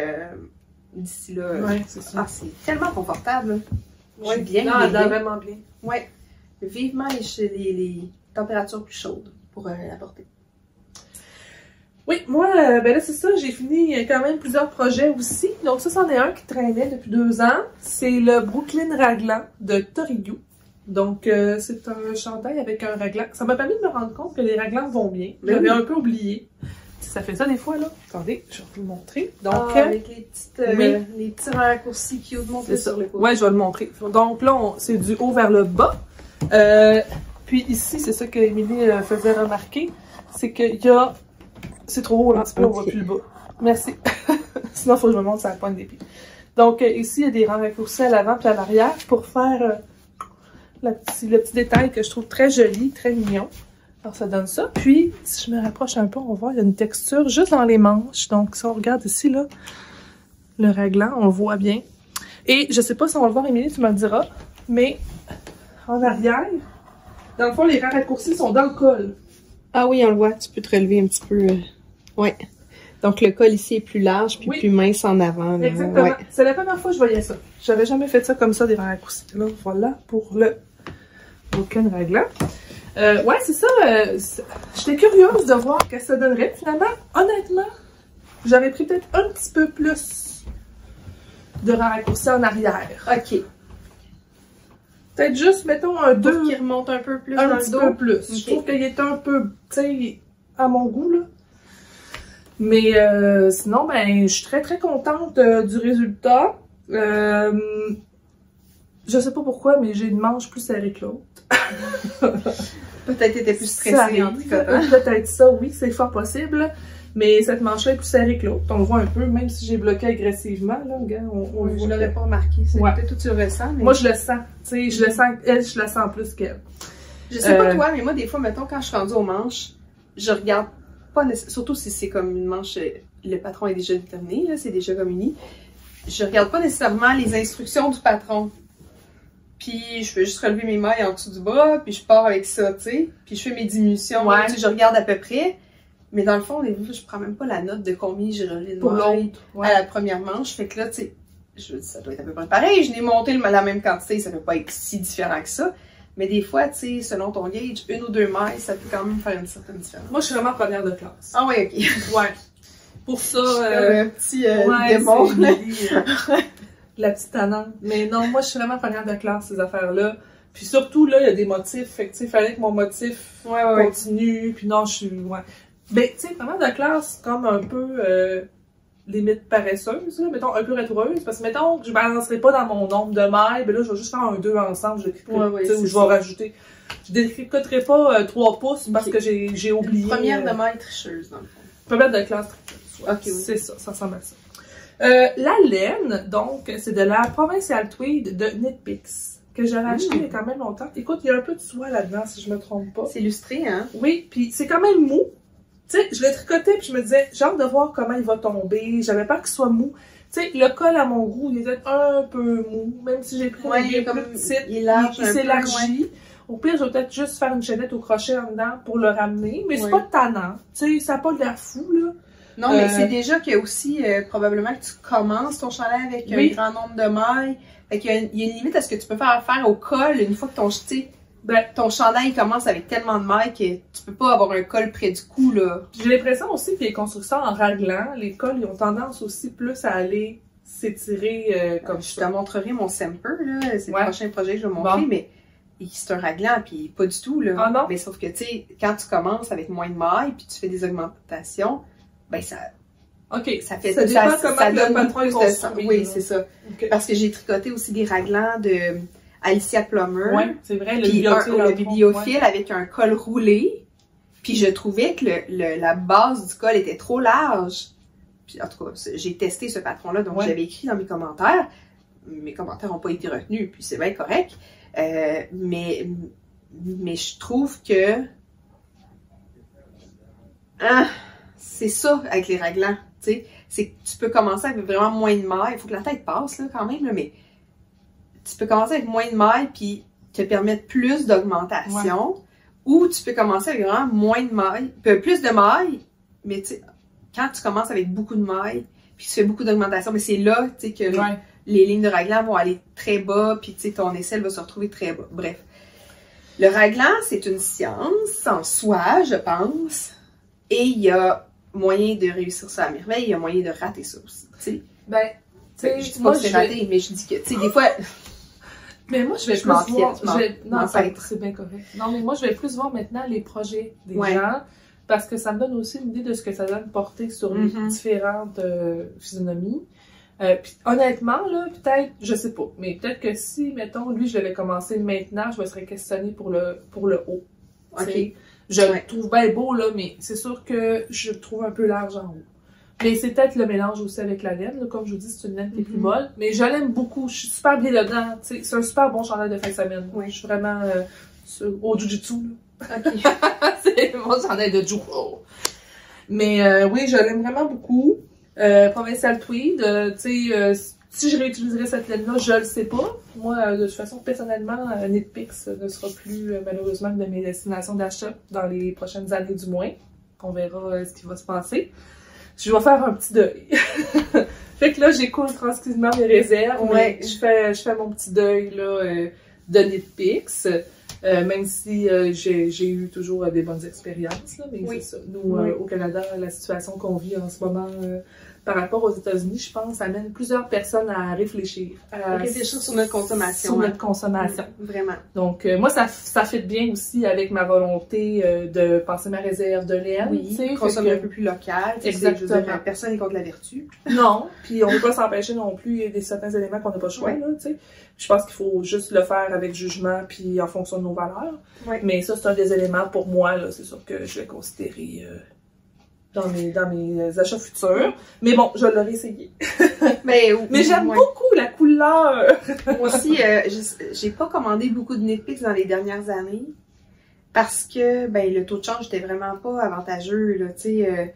d'ici là... Ouais, c'est ça. Ah, c'est tellement confortable. Ouais, bien. Non, elle a vraiment bien. Ouais. Vivement les températures plus chaudes pour la porter. Oui, moi, ben là, c'est ça. J'ai fini quand même plusieurs projets aussi. Donc ça, c'en est un qui traînait depuis 2 ans. C'est le Brooklyn Raglan de Torigu. Donc, c'est un chandail avec un raglan. Ça m'a permis de me rendre compte que les raglans vont bien. J'avais un peu oublié. Ça fait ça des fois, là. Attendez, je vais vous le montrer. Donc, avec les petits raccourcis cute montés sur le côté. Ouais, je vais le montrer. Donc là, c'est du haut vers le bas. Puis ici, c'est ça que Émilie faisait remarquer. C'est qu'il y a... C'est trop haut, un petit peu, on voit plus le bas. Merci. Sinon, il faut que je me montre sur la pointe des pieds. Donc, ici, il y a des raccourcis à l'avant puis à l'arrière pour faire... le petit détail que je trouve très joli, très mignon. Alors, ça donne ça. Puis, si je me rapproche un peu, on va voir, il y a une texture juste dans les manches. Donc, si on regarde ici, là, le raglan, on le voit bien. Et je sais pas si on va le voir, Émilie, tu me le diras, mais en arrière, dans le fond, les raccourcis sont dans le col. Ah oui, on le voit, tu peux te relever un petit peu. Ouais. Donc le col ici est plus large puis plus mince en avant. Là. Exactement. Ouais. C'est la première fois que je voyais ça. J'avais jamais fait ça comme ça, des raccourcis. Là, voilà pour le aucun raglan. Ouais, c'est ça. J'étais curieuse de voir ce que ça donnerait. Finalement, honnêtement, j'aurais pris peut-être un petit peu plus de raccourcis en arrière. OK. Peut-être juste, mettons, un 2. Pour qu'il remonte un peu plus un dans le petit dos. peu plus. Okay. Je trouve qu'il est un peu, tu sais, à mon goût, là. Mais sinon, ben, je suis très, très contente du résultat. Je sais pas pourquoi, mais j'ai une manche plus serrée que l'autre. Peut-être t'étais plus stressée en tricotant. Peut-être ça, oui, c'est fort possible. Mais cette manche-là est plus serrée que l'autre. On le voit un peu, même si j'ai bloqué agressivement, là, regarde, on le voit. Je l'aurais pas remarqué, c'est peut-être tout tu le ressens. Mais... Moi, je le sens, tu sais, je le sens, elle, je la sens plus qu'elle. Je sais pas toi, mais moi, des fois, mettons, quand je suis rendue aux manches, je regarde pas, surtout si c'est comme une manche, le patron est déjà déterminé, là, c'est déjà comme uni. Je regarde pas nécessairement les instructions du patron. Puis je fais juste relever mes mailles en dessous du bras, puis je pars avec ça, tu sais. Puis je fais mes diminutions, ouais. Tu sais, je regarde à peu près. Mais dans le fond, je prends même pas la note de combien j'ai relevé de mailles à la première manche. Fait que là, tu sais, je me dis, ça doit être à peu près pareil. Je n'ai monté la même quantité, ça peut pas être si différent que ça. Mais des fois, tu sais, selon ton gauge, 1 ou 2 mailles, ça peut quand même faire une certaine différence. Moi, je suis vraiment première de classe. Ah ouais, ok. Ouais. Pour ça, un petit démon. La petite tannante. Mais non, moi, je suis vraiment première de classe, ces affaires-là. Puis surtout, là, il y a des motifs. Fait que, tu sais, il fallait que mon motif continue. Puis non, je suis... Ouais. Ben, tu sais, première de classe, comme un peu... limite paresseuse, là, mettons, un peu rétroueuse, parce que, mettons, que je balancerai pas dans mon nombre de mailles, ben là, je vais juste faire un 2 ensemble, où je vais rajouter. Je détricoterai pas 3 pouces parce que j'ai oublié. Première de maille tricheuse, dans le fond. Première de classe tricheuse, ouais. Ok, oui. C'est ça, ça ressemble à ça. La laine, donc, c'est de la Provincial Tweed de Knit Picks, que j'avais acheté il y a quand même longtemps. Écoute, il y a un peu de soie là-dedans, si je me trompe pas. C'est illustré, hein? Oui, puis c'est quand même mou. Tu sais, je l'ai tricoté puis je me disais, j'ai hâte de voir comment il va tomber. J'avais peur qu'il soit mou. Tu sais, le col à mon goût, il était un peu mou. Même si j'ai pris une aiguille plus petite, il s'élargit. Au pire, je vais peut-être juste faire une chaînette au crochet en dedans pour le ramener. Mais c'est pas tannant. Tu sais, ça n'a pas l'air fou, là. Non, mais c'est déjà qu'il y a aussi, probablement que tu commences ton chandail avec un grand nombre de mailles. Fait qu'il y a une limite à ce que tu peux faire au col une fois que ton chandail commence avec tellement de mailles que tu peux pas avoir un col près du cou, là. J'ai l'impression aussi que les constructeurs en raglant, les cols, ils ont tendance aussi plus à aller s'étirer comme je te montrerai mon Semper, là. C'est le prochain projet que je vais montrer, mais c'est un raglant, puis pas du tout, là. Ah non? Mais sauf que, tu sais, quand tu commences avec moins de mailles, puis tu fais des augmentations, ben ça... OK. Ça fait ça dépend comment ça le donne patron est construit. Oui, c'est ça. Okay. Parce que j'ai tricoté aussi des raglans de Alicia Plummer. Oui, c'est vrai, le bibliophile avec un col roulé. Puis je trouvais que la base du col était trop large. Puis en tout cas, j'ai testé ce patron-là, donc j'avais écrit dans mes commentaires. Mes commentaires n'ont pas été retenus, puis c'est bien correct. Mais je trouve que... c'est ça avec les raglans. C'est que tu peux commencer avec vraiment moins de mailles. Il faut que la tête passe là, quand même, là, mais tu peux commencer avec moins de mailles puis te permettre plus d'augmentation. Ou tu peux commencer avec vraiment moins de mailles, plus de mailles, mais quand tu commences avec beaucoup de mailles, puis tu fais beaucoup d'augmentation, mais c'est là que les lignes de raglan vont aller très bas, puis ton aisselle va se retrouver très bas. Bref. Le raglan, c'est une science en soi, je pense, et il y a moyen de réussir ça à merveille, il y a moyen de rater ça aussi, tu sais. Ben, tu sais, je dis pas que c'est raté, mais je dis que, tu sais, des fois... Mais moi, je vais plus voir... Non, c'est bien correct. Non, mais moi, je vais plus voir maintenant les projets des gens, parce que ça me donne aussi une idée de ce que ça donne porter sur les différentes physionomies. Puis honnêtement, là, peut-être, je sais pas, mais peut-être que si, mettons, lui, je l'avais commencé maintenant, je me serais questionnée pour le haut. OK. Je le trouve bien beau, là, mais c'est sûr que je le trouve un peu large en haut. Mais c'est peut-être le mélange aussi avec la laine, là. Comme je vous dis, c'est une laine qui est plus molle. Mais je l'aime beaucoup, je suis super bien dedans. C'est un super bon chandail de fin de semaine. Oui. Je suis vraiment au jujutsu. OK. C'est mon chandail de judo. Mais oui, je l'aime vraiment beaucoup. Provincial Tweed, tu sais, Si je réutiliserai cette laine-là, je le sais pas. Moi, de toute façon, personnellement, Knitpicks ne sera plus malheureusement une de mes destinations d'achat dans les prochaines années du moins. On verra ce qui va se passer. Je vais faire un petit deuil. Fait que là, j'écoute tranquillement mes réserves. Ouais. Mais je fais mon petit deuil là, de Knitpicks. Même si j'ai eu toujours des bonnes expériences. Là, mais Oui. c'est ça. Nous, au Canada, la situation qu'on vit en ce moment... par rapport aux États-Unis, je pense, amène plusieurs personnes à réfléchir. Réfléchir sur notre consommation. Sur notre consommation. Vraiment. Donc, moi, ça fit bien aussi avec ma volonté de passer ma réserve de laine. Oui, consommer un peu plus local. Exactement. Je veux dire, personne n'est contre la vertu. Non, puis on ne peut pas s'empêcher non plus, il y a des certains éléments qu'on n'a pas le choix, là, tu sais. Je pense qu'il faut juste le faire avec jugement puis en fonction de nos valeurs. Ouais. Mais ça, c'est un des éléments pour moi, là, c'est sûr que je vais considérer... dans mes achats futurs. Mais bon, je l'aurais essayé. Mais j'aime beaucoup la couleur! Moi aussi, j'ai pas commandé beaucoup de Knitpicks dans les dernières années parce que le taux de change était vraiment pas avantageux, là, tu sais.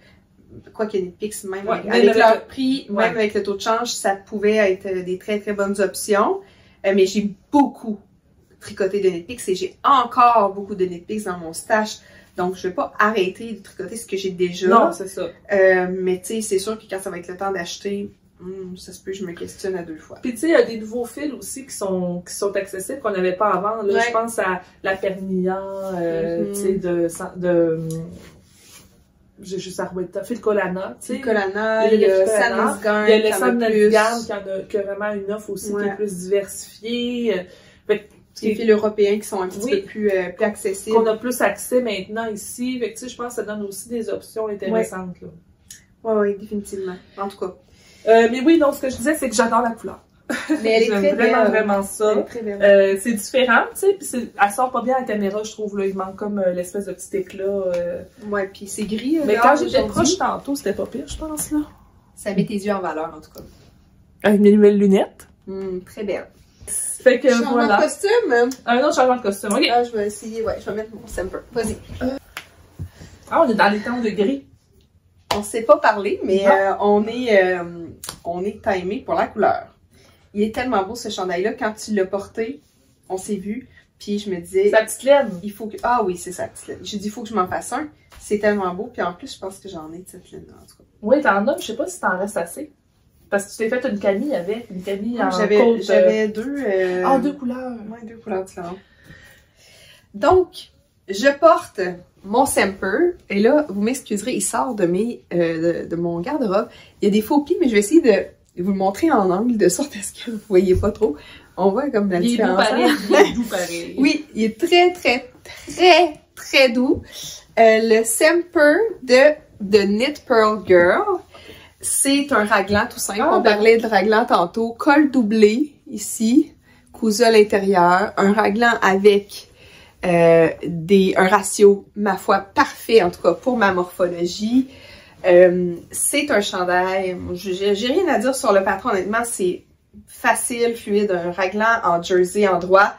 Quoi que Knitpicks, même avec leur prix, même avec le taux de change, ça pouvait être des très très bonnes options. Mais j'ai beaucoup tricoté de Knitpicks et j'ai encore beaucoup de Knitpicks dans mon stash. Donc, je vais pas arrêter de tricoter ce que j'ai déjà. Non, c'est ça. Mais tu sais, c'est sûr que quand ça va être le temps d'acheter, ça se peut que je me questionne à 2 fois. Puis tu sais, il y a des nouveaux fils aussi qui sont accessibles qu'on n'avait pas avant. Là, je pense à la Pernian, tu sais, j'ai juste à rouler fil Colana, tu sais. Fil Colana, il y a Sandnesgarn, il y a le Sandnesgarn qui a vraiment une offre aussi qui est plus diversifiée. Les fils européens qui sont un petit peu plus accessibles. Qu'on a plus accès maintenant ici. Fait que, tu sais, je pense que ça donne aussi des options intéressantes. Oui, définitivement. En tout cas. Mais oui, donc ce que je disais, c'est que j'adore la couleur. Mais elle est très vraiment, vraiment ça. Elle est très belle. C'est différent, tu sais, puis elle sort pas bien à la caméra, je trouve. Là, il manque comme l'espèce de petit éclat. Ouais, puis c'est gris. Mais quand j'étais proche tantôt, c'était pas pire, je pense, là. Ça met tes yeux en valeur, en tout cas. Avec mes nouvelles lunettes. Très belle. Fait que changement voilà. De costume? Un autre changement de costume, ok. Ah, je vais essayer, je vais mettre mon Semper. Vas-y. Ah, on est dans les temps de gris. On s'est pas parlé, mais on est timé pour la couleur. Il est tellement beau ce chandail-là. Quand tu l'as porté, on s'est vu, puis je me disais... Sa petite laine. Il faut que... Ah oui, c'est sa petite laine. J'ai dit, il faut que je m'en fasse un. C'est tellement beau, puis en plus, je pense que j'en ai de cette laine-là, en tout cas. Oui, t'en as, je sais pas si t'en restes assez. Parce que tu t'es fait une camille avec, une camille en côte. J'avais deux... deux couleurs. Ouais, 2 couleurs différentes. Donc, je porte mon Semper, et là, vous m'excuserez, il sort de de mon garde-robe. Il y a des faux plis, mais je vais essayer de vous le montrer en angle, de sorte à ce que vous voyez pas trop. On voit comme la différence. Il est doux pareil. Oui, il est très, très, très, très doux. Le Semper de Knit Pearl Girl. C'est un raglan tout simple. On parlait de raglan tantôt. Col doublé ici, cousu à l'intérieur. Un raglan avec un ratio, ma foi, parfait, en tout cas pour ma morphologie. C'est un chandail. J'ai rien à dire sur le patron, honnêtement. C'est facile, fluide. Un raglan en jersey en droit.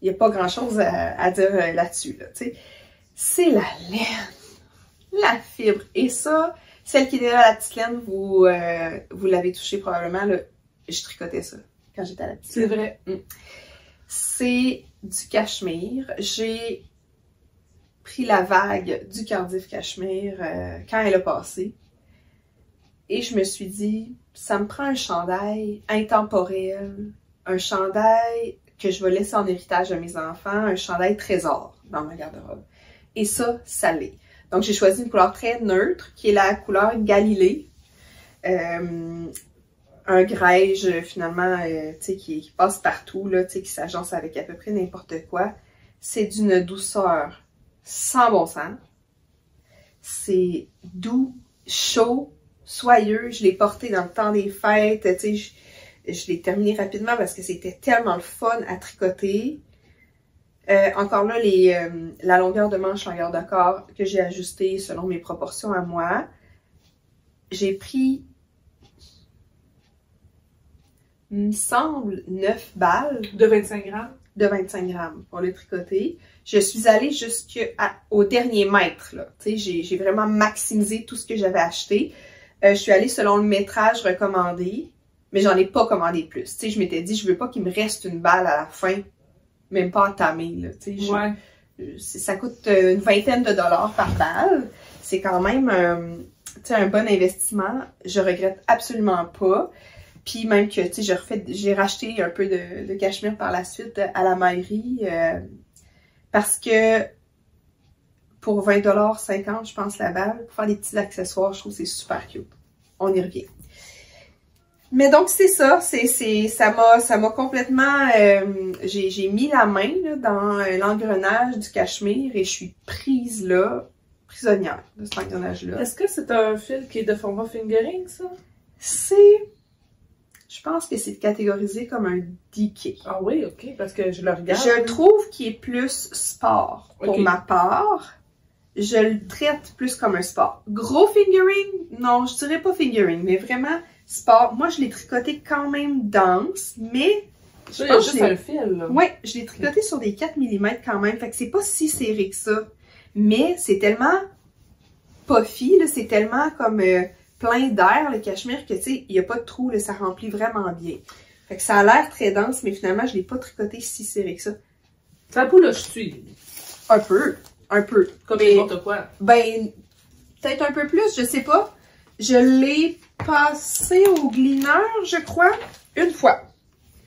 Il n'y a pas grand-chose à dire là-dessus. Là, c'est la laine. La fibre. Et ça, celle qui est derrière la petite laine, vous l'avez touché probablement. Là, je tricotais ça quand j'étais à la petite laine. C'est vrai. C'est du cachemire. J'ai pris la vague du Cardiff cachemire quand elle a passé. Et je me suis dit, ça me prend un chandail intemporel. Un chandail que je vais laisser en héritage à mes enfants. Un chandail trésor dans ma garde-robe. Et ça l'est. Donc, j'ai choisi une couleur très neutre, qui est la couleur Galilée. Un grège, finalement, tu sais, qui passe partout, là, tu sais, qui s'agence avec à peu près n'importe quoi. C'est d'une douceur sans bon sens. C'est doux, chaud, soyeux. Je l'ai porté dans le temps des fêtes, tu sais, je l'ai terminé rapidement parce que c'était tellement le fun à tricoter. Encore là, la longueur de manche, longueur de corps que j'ai ajustée selon mes proportions à moi. J'ai pris, il me semble, 9 balles. De 25 grammes? De 25 grammes pour le tricoter. Je suis allée jusqu'au dernier mètre, là. Tu sais, j'ai vraiment maximisé tout ce que j'avais acheté. Je suis allée selon le métrage recommandé, mais j'en ai pas commandé plus. Tu sais, je m'étais dit, je veux pas qu'il me reste une balle à la fin, même pas entamée, là. Tu sais, Ouais. Ça coûte une vingtaine de dollars par balle. C'est quand même tu sais, un bon investissement. Je regrette absolument pas. Puis même que, tu sais, j'ai racheté un peu de cachemire par la suite à la maillerie parce que pour 20 $, 50 je pense la balle, pour faire des petits accessoires, je trouve que c'est super cute. On y revient. Mais donc c'est ça, ça m'a complètement, j'ai mis la main là, dans l'engrenage du cachemire et je suis prise là, prisonnière de cet engrenage-là. Est-ce que c'est un fil qui est de format fingering, ça? Je pense que c'est catégorisé comme un DK. Ah oui, ok, parce que je le regarde. Je trouve qu'il est plus sport pour ma part. Je le traite plus comme un sport. Gros fingering? Non, je dirais pas fingering, mais vraiment sport. Moi, je l'ai tricoté quand même dense, mais... Je pense juste un fil, là. Ouais, je l'ai tricoté sur des 4 mm quand même, fait que c'est pas si serré que ça. Mais c'est tellement puffy, là, c'est tellement comme plein d'air, le cachemire, que tu sais, il n'y a pas de trou, là, ça remplit vraiment bien. Fait que ça a l'air très dense, mais finalement, je l'ai pas tricoté si serré que ça. Ça bouloche-tu? Un peu. Comme n'importe quoi. Ben, peut-être un peu plus, je sais pas. Je l'ai passé au glineur, je crois, une fois.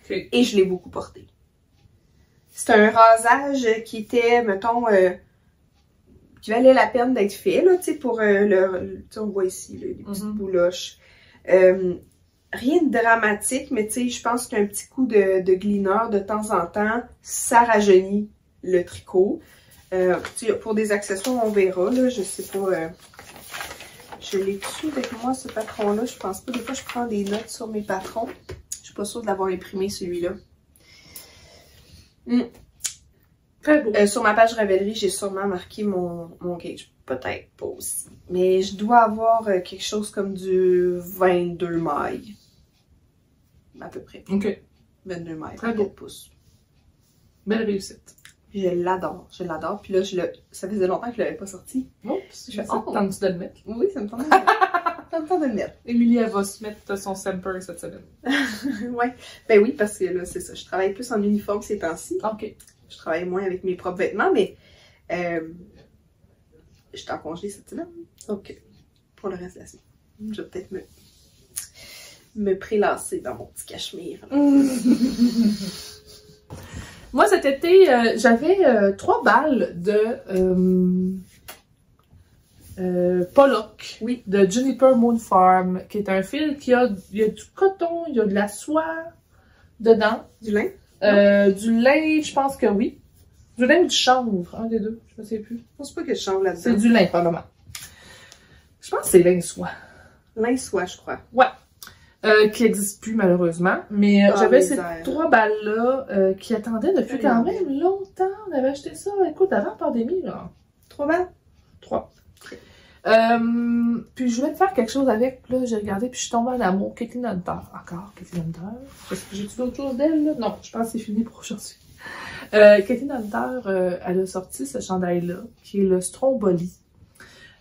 Okay. Et je l'ai beaucoup porté. C'est un rasage qui était, mettons, qui valait la peine d'être fait, là, tu sais, pour tu sais, on voit ici, là, les petites bouloches. Rien de dramatique, mais tu sais, je pense qu'un petit coup de glineur de temps en temps, ça rajeunit le tricot. Pour des accessoires, on verra, là, je sais pas, je l'ai dessus avec moi, ce patron-là, je pense pas, des fois je prends des notes sur mes patrons, je suis pas sûre de l'avoir imprimé celui-là. Très beau. Sur ma page Ravelry, j'ai sûrement marqué mon gauge, peut-être pas aussi, mais je dois avoir quelque chose comme du 22 mailles, à peu près. Ok. 22 mailles, très beau. pouces. Belle réussite. Je l'adore. Puis là, ça faisait longtemps que je l'avais pas sorti. Oups, ça te tente de le mettre? Oui, ça me tente de le mettre. Ça me tente de le mettre. Émilie, elle va se mettre son Semper cette semaine. Ouais. Ben oui, parce que là, c'est ça. Je travaille plus en uniforme ces temps-ci. Ok. Je travaille moins avec mes propres vêtements, mais j'étais en congé cette semaine. Donc, pour le reste de la semaine, je vais peut-être me prélasser dans mon petit cachemire. Moi, cet été, j'avais 3 balles de Pollock, oui, de Juniper Moon Farm, qui est un fil il y a du coton, il y a de la soie dedans. Du lin? Du lin, je pense que oui. Du lin ou du chanvre, un des deux, je ne sais plus. Je pense pas que je change là-dedans. C'est du lin, probablement. Je pense que c'est lin soie. Lin soie, je crois. Ouais. Qui n'existe plus malheureusement, mais j'avais ces 3 balles-là qui attendaient depuis quand même longtemps. On avait acheté ça, écoute, avant la pandémie, là. 3 balles? 3. Puis je voulais faire quelque chose avec, puis là, j'ai regardé, puis je suis tombée en amour. Kathleen Hunter, encore, Kathleen Hunter. Est-ce que j'ai-tu d'autres choses d'elle, là? Non, je pense que c'est fini pour aujourd'hui. Kathleen Hunter, elle a sorti ce chandail-là, qui est le Stromboli.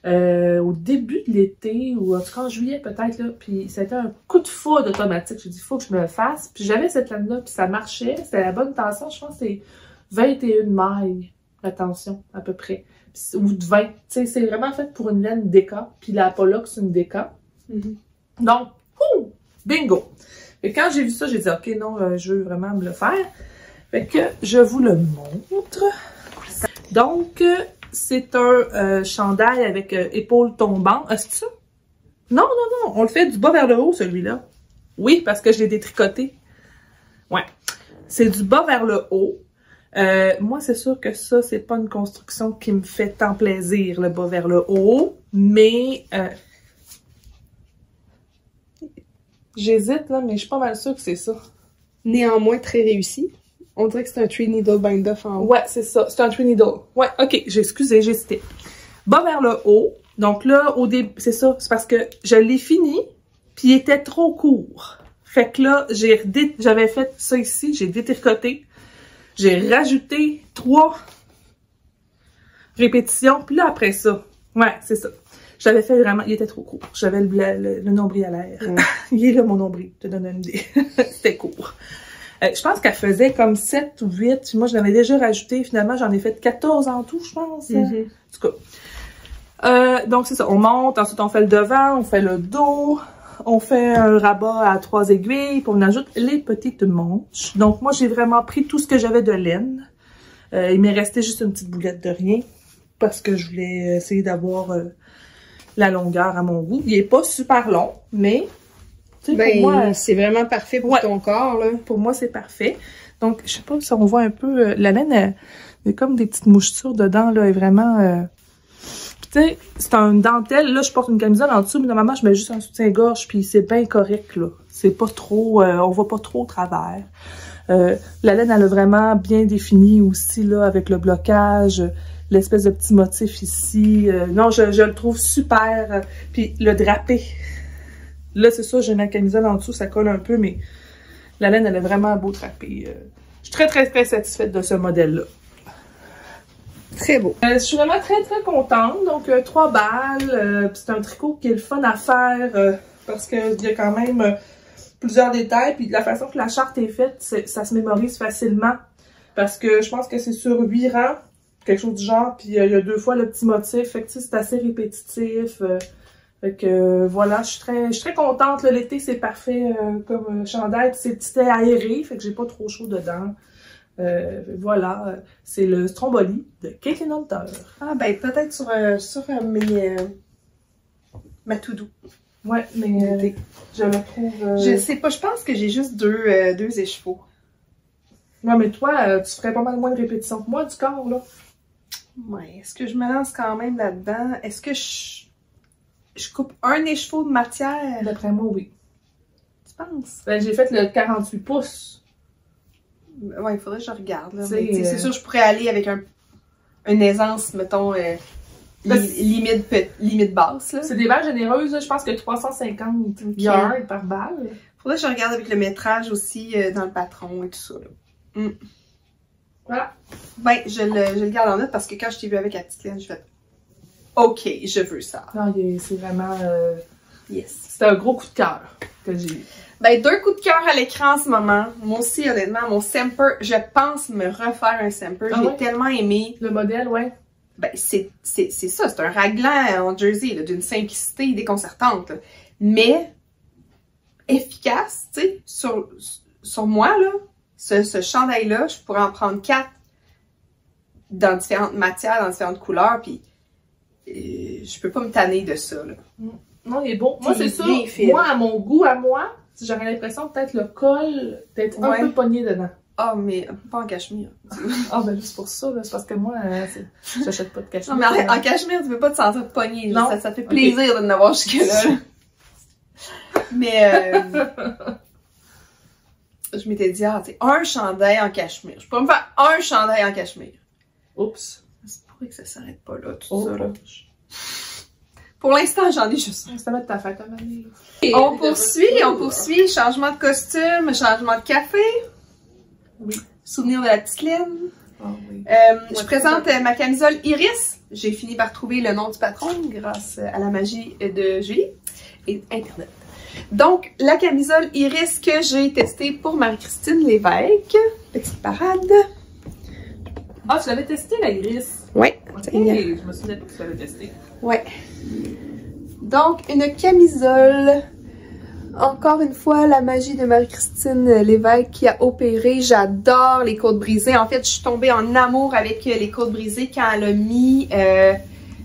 Au début de l'été, ou en tout cas en juillet peut-être, là, puis c'était un coup de foudre automatique. J'ai dit, il faut que je me le fasse. Puis j'avais cette laine-là, puis ça marchait, c'était la bonne tension, je pense que c'est 21 mailles, la tension, à peu près. Puis, ou de 20, tu sais, c'est vraiment fait pour une laine déca, puis la Pollock, c'est une déca. Donc, bingo! Et quand j'ai vu ça, j'ai dit, ok, non, je veux vraiment me le faire. Fait que je vous le montre. Donc, c'est un chandail avec épaules tombantes. Est-ce que ça? Non, non, non. On le fait du bas vers le haut, celui-là. Oui, parce que je l'ai détricoté. Ouais. C'est du bas vers le haut. Moi, c'est sûr que ça, c'est pas une construction qui me fait tant plaisir, le bas vers le haut. Mais j'hésite, là, mais je suis pas mal sûre que c'est ça. Néanmoins, très réussi. On dirait que c'est un 3 needle bind-off en haut. Ouais, c'est ça. C'est un 3 needle. Ouais, ok. J'ai hésité. Bas vers le haut. Donc là, au début, c'est ça. C'est parce que je l'ai fini, puis il était trop court. Fait que là, j'avais fait ça ici, j'ai détricoté. J'ai rajouté 3 répétitions, puis là, après ça. Ouais, c'est ça. J'avais fait vraiment, il était trop court. J'avais le nombril à l'air. Il est là, mon nombril, je te donne une idée. C'était court. Je pense qu'elle faisait comme 7 ou 8. Moi, je l'avais déjà rajouté. Finalement, j'en ai fait 14 en tout, je pense. En tout cas. Donc, c'est ça. On monte. Ensuite, on fait le devant. On fait le dos. On fait un rabat à 3 aiguilles. Puis, on ajoute les petites manches. Donc, moi, j'ai vraiment pris tout ce que j'avais de laine. Il m'est resté juste une petite boulette de rien. Parce que je voulais essayer d'avoir la longueur à mon goût. Il est pas super long, mais... Ben, pour moi, c'est vraiment parfait pour ton corps, là. Pour moi, c'est parfait. Donc, je sais pas si on voit un peu... la laine, il y a comme des petites mouchetures dedans, là, et vraiment... tu sais, c'est une dentelle. Là, je porte une camisole en dessous, mais normalement, je mets juste un soutien-gorge, puis c'est bien correct, là. C'est pas trop... on voit pas trop au travers. La laine, elle a vraiment bien défini aussi, là, avec le blocage, l'espèce de petit motif ici. Non, je le trouve super. Puis le drapé... Là, c'est ça, j'ai ma camisole en dessous, ça colle un peu, mais la laine, elle a vraiment un beau drapé. Je suis très, très, très satisfaite de ce modèle-là. Très beau. Je suis vraiment très, très contente. Donc, 3 balles. C'est un tricot qui est le fun à faire parce qu'il y a quand même plusieurs détails. Puis, de la façon que la charte est faite, ça se mémorise facilement. Parce que je pense que c'est sur 8 rangs, quelque chose du genre. Puis, il y a 2 fois le petit motif. Fait que, c'est assez répétitif. Fait que voilà, je suis très contente. L'été, c'est parfait comme chandail. C'était aéré, fait que j'ai pas trop chaud dedans. Voilà, c'est le Stromboli de Caitlin Hunter. Ah ben peut-être sur ma to-do. Ouais, mais je le trouve... Je sais pas, je pense que j'ai juste deux écheveaux. Non, mais toi, tu ferais pas mal moins de répétitions que moi du corps, là. Ouais, est-ce que je me lance quand même là-dedans? Est-ce que je coupe un écheveau de matière? D'après moi, oui. Tu penses? Ben, j'ai fait le 48 pouces. Ouais, il faudrait que je regarde. C'est sûr, je pourrais aller avec une aisance, mettons, limite basse. C'est des balles généreuses, là. Je pense que 350 yards par balle. Faudrait que je regarde avec le métrage aussi dans le patron et tout ça. Là. Voilà. Ben, je le garde en note parce que quand je t'ai vu avec la petite laine, je fais OK, je veux ça. Non, c'est vraiment... Yes. C'est un gros coup de cœur que j'ai eu. Ben, 2 coups de cœur à l'écran en ce moment. Moi aussi, honnêtement, mon Semper, je pense me refaire un Semper. Ah, j'ai tellement aimé. Le modèle, ouais. Ben, c'est ça. C'est un raglan en jersey, d'une simplicité déconcertante. Là. Mais efficace, tu sais. Sur moi, là, ce chandail-là, je pourrais en prendre 4 dans différentes matières, dans différentes couleurs, puis je peux pas me tanner de ça, là. Non, il est beau. Moi, c'est ça. Moi, à mon goût, j'aurais l'impression peut-être le col d'être un peu pogné dedans. Ah, mais pas en cachemire. Ah, ben juste pour ça, là. C'est parce que moi, j'achète pas de cachemire. Non, mais en cachemire, tu veux pas te sentir pogné. Non. Ça fait plaisir de n'avoir jusque-là. Mais je m'étais dit, tu sais, un chandail en cachemire. Je pourrais me faire un chandail en cachemire. Oups. C'est pourquoi que ça s'arrête pas là, tout ça, là. Pour l'instant, j'en ai juste un. Ça va être ta fête à l'année. On poursuit. Changement de costume, changement de café. Oui. Souvenir de la petite laine. Oh, oui. Je présente ma camisole Iris. J'ai fini par trouver le nom du patron grâce à la magie de Julie et Internet. Donc, la camisole Iris que j'ai testée pour Marie-Christine Lévesque. Petite parade. Ah, tu l'avais testé, la Iris? Oui. Ok, je me souviens que tu l'avais testé. Ouais. Donc, une camisole. Encore une fois, la magie de Marie-Christine Lévesque qui a opéré. J'adore les côtes brisées. En fait, je suis tombée en amour avec les côtes brisées quand elle a mis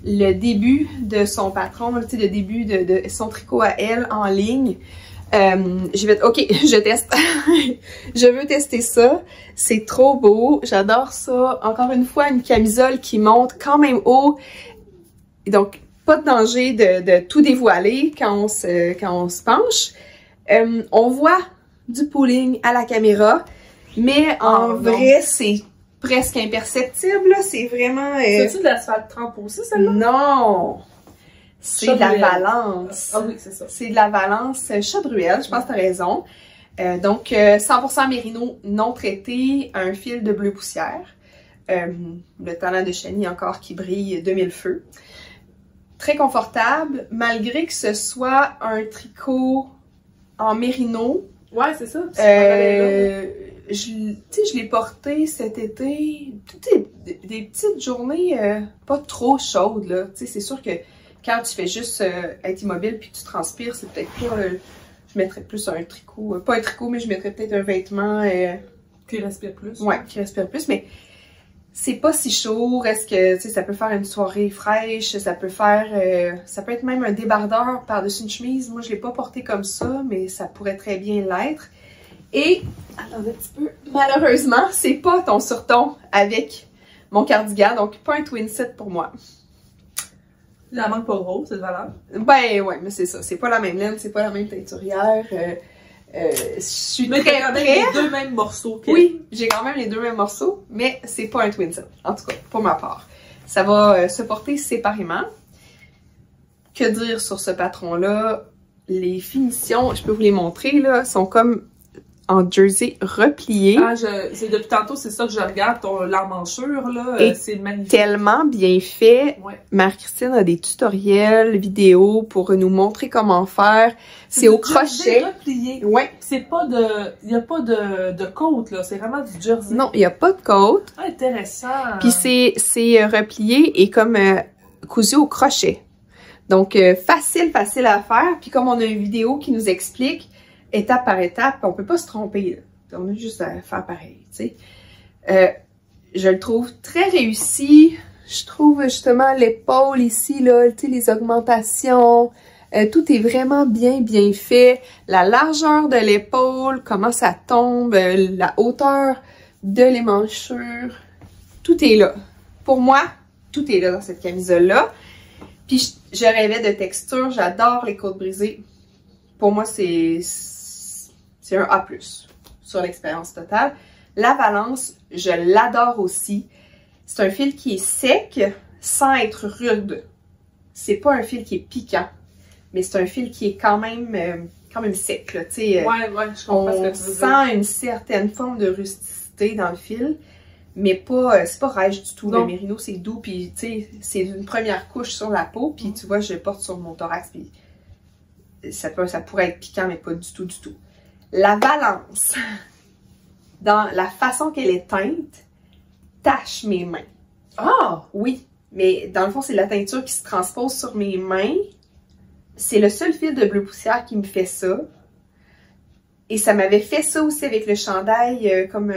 le début de son patron, tu sais, le début de son tricot à elle en ligne. J'ai fait, OK, je teste. Je veux tester ça. C'est trop beau. J'adore ça. Encore une fois, une camisole qui monte quand même haut. Et donc, pas de danger de tout dévoiler quand on se penche. On voit du pooling à la caméra, mais en vrai, c'est presque imperceptible. C'est vraiment... C'est-tu de l'asphalte 30 aussi, celle-là? Non! C'est de la Valence. Ah oui, c'est ça. C'est de la Valence Chadruel, je pense que t'as raison. Donc, 100% mérino non traité, un fil de bleu poussière. Le talent de chenille encore qui brille de mille feux. très confortable, malgré que ce soit un tricot en mérino. Ouais, c'est ça. Je l'ai porté cet été, toutes des petites journées pas trop chaudes, là. Tu sais, c'est sûr que quand tu fais juste être immobile puis que tu transpires, c'est peut-être pas... je mettrais plus un tricot, pas un tricot, mais je mettrais peut-être un vêtement... qui respire plus. Ouais, qui respire plus, mais c'est pas si chaud. Reste que, tu sais, ça peut faire une soirée fraîche, ça peut être même un débardeur par-dessus une chemise. Moi, je l'ai pas porté comme ça, mais ça pourrait très bien l'être. Et, attendez un petit peu, malheureusement, c'est pas ton surton avec mon cardigan, donc pas un twin set pour moi. Il en manque pas gros, cette valeur. Ben ouais, mais c'est ça, c'est pas la même laine, c'est pas la même teinturière. Je suis mais très t'as quand même près. les deux mêmes morceaux. Oui, j'ai quand même les deux mêmes morceaux, mais c'est pas un twin set, en tout cas, pour ma part. Ça va se porter séparément. Que dire sur ce patron-là? Les finitions, je peux vous les montrer, là, sont comme en jersey replié. Ah, c'est depuis tantôt, c'est ça que je regarde, l'emmanchure, là, c'est magnifique. Tellement bien fait. Ouais. Marie-Christine a des tutoriels vidéo pour nous montrer comment faire. C'est au crochet. Replié. Ouais. C'est pas il y a pas de côte, là, c'est vraiment du jersey. Non, il n'y a pas de côte. Ah, intéressant. Puis c'est replié et comme cousu au crochet. Donc, facile à faire. Puis comme on a une vidéo qui nous explique étape par étape, on peut pas se tromper. Là. On a juste à faire pareil, tu sais. Je le trouve très réussi. Je trouve justement l'épaule ici, là, tu sais, les augmentations. Tout est vraiment bien fait. La largeur de l'épaule, comment ça tombe, la hauteur de l'émanchure. Tout est là. Pour moi, tout est là dans cette camisole-là. Puis je rêvais de texture. J'adore les côtes brisées. Pour moi, c'est un A+, sur l'expérience totale. La Valence, je l'adore aussi. C'est un fil qui est sec, sans être rude. C'est pas un fil qui est piquant, mais c'est un fil qui est quand même sec, là, tu sais. Ouais, je comprends ce que tu veux dire. On sent une certaine forme de rusticité dans le fil, mais pas, c'est pas rêche du tout. Non. Le mérino, c'est doux, puis tu sais, c'est une première couche sur la peau, puis tu vois, je le porte sur mon thorax, puis ça pourrait être piquant, mais pas du tout. La Valence, dans la façon qu'elle est teinte, tache mes mains. Ah! Oui, mais dans le fond, c'est la teinture qui se transpose sur mes mains. C'est le seul fil de bleu poussière qui me fait ça. Et ça m'avait fait ça aussi avec le chandail comme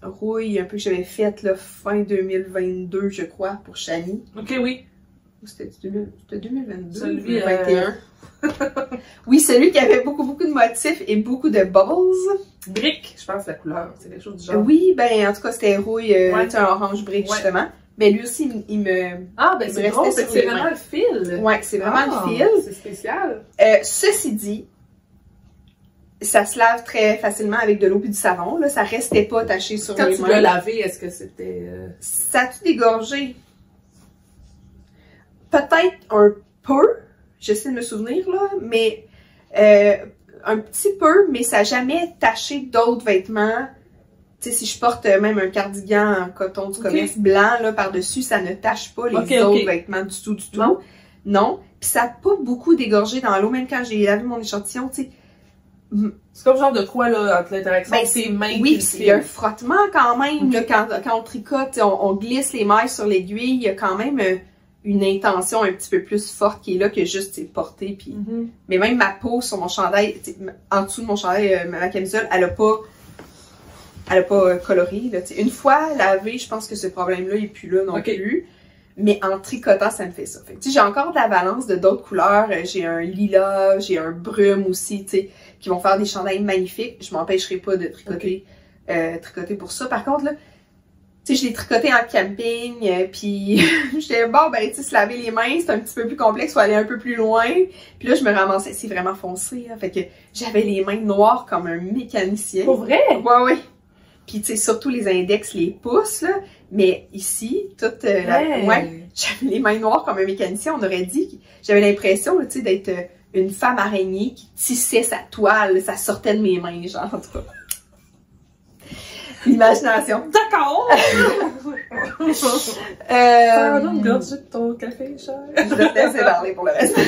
rouille, un peu que j'avais fait là, fin 2022, je crois, pour Chani. Ok, oui. C'était 2022, celui 2021. Oui, celui qui avait beaucoup de motifs et beaucoup de bubbles. Brique, je pense, la couleur. C'est quelque chose du genre. Oui, ben en tout cas, c'était rouille, un orange brique, justement. Mais lui aussi, il me... Ah, ben c'est drôle, c'est vraiment le fil. Ouais, c'est vraiment le fil. C'est spécial. Ceci dit, ça se lave très facilement avec de l'eau et du savon. Là, ça restait pas taché sur les mains. Quand tu l'as lavé, est-ce que c'était... Ça a-tu dégorgé? Peut-être un peu. J'essaie de me souvenir, là, mais un petit peu, mais ça n'a jamais taché d'autres vêtements. Tu sais, si je porte même un cardigan en coton du commerce blanc, là, par-dessus, ça ne tache pas les autres vêtements du tout. Non. Puis ça n'a pas beaucoup dégorgé dans l'eau, même quand j'ai lavé mon échantillon, tu sais. C'est comme genre de quoi, là, entre l'interaction de tes mains? Oui, il y a un frottement quand même, là, quand on tricote, on glisse les mailles sur l'aiguille, il y a quand même... une intention un petit peu plus forte qui est là que juste porter. Puis... Mais même ma peau sur mon chandail, en dessous de mon chandail, ma camisole, elle a pas coloré. Là, une fois lavé, je pense que ce problème-là n'est plus là non plus. Mais en tricotant, ça me fait ça. J'ai encore de la Valence de d'autres couleurs. J'ai un lilas, j'ai un brume aussi, qui vont faire des chandails magnifiques. Je m'empêcherai pas de tricoter, tricoter pour ça. Par contre, là, tu sais, je l'ai tricoté en camping, puis j'étais bon, ben, tu sais, se laver les mains, c'est un petit peu plus complexe, faut aller un peu plus loin. Puis là, je me ramassais, c'est vraiment foncé, hein, fait que j'avais les mains noires comme un mécanicien. Pour vrai? Ouais. Puis, tu sais, surtout les index, les pouces, là, mais ici, toute j'avais les mains noires comme un mécanicien, on aurait dit, j'avais l'impression, tu sais, d'être une femme araignée qui tissait sa toile, ça sortait de mes mains, genre, en tout cas. L'imagination. D'accord! Pardon, gorge de ton café, cher. Je vais te laisser parler pour le reste.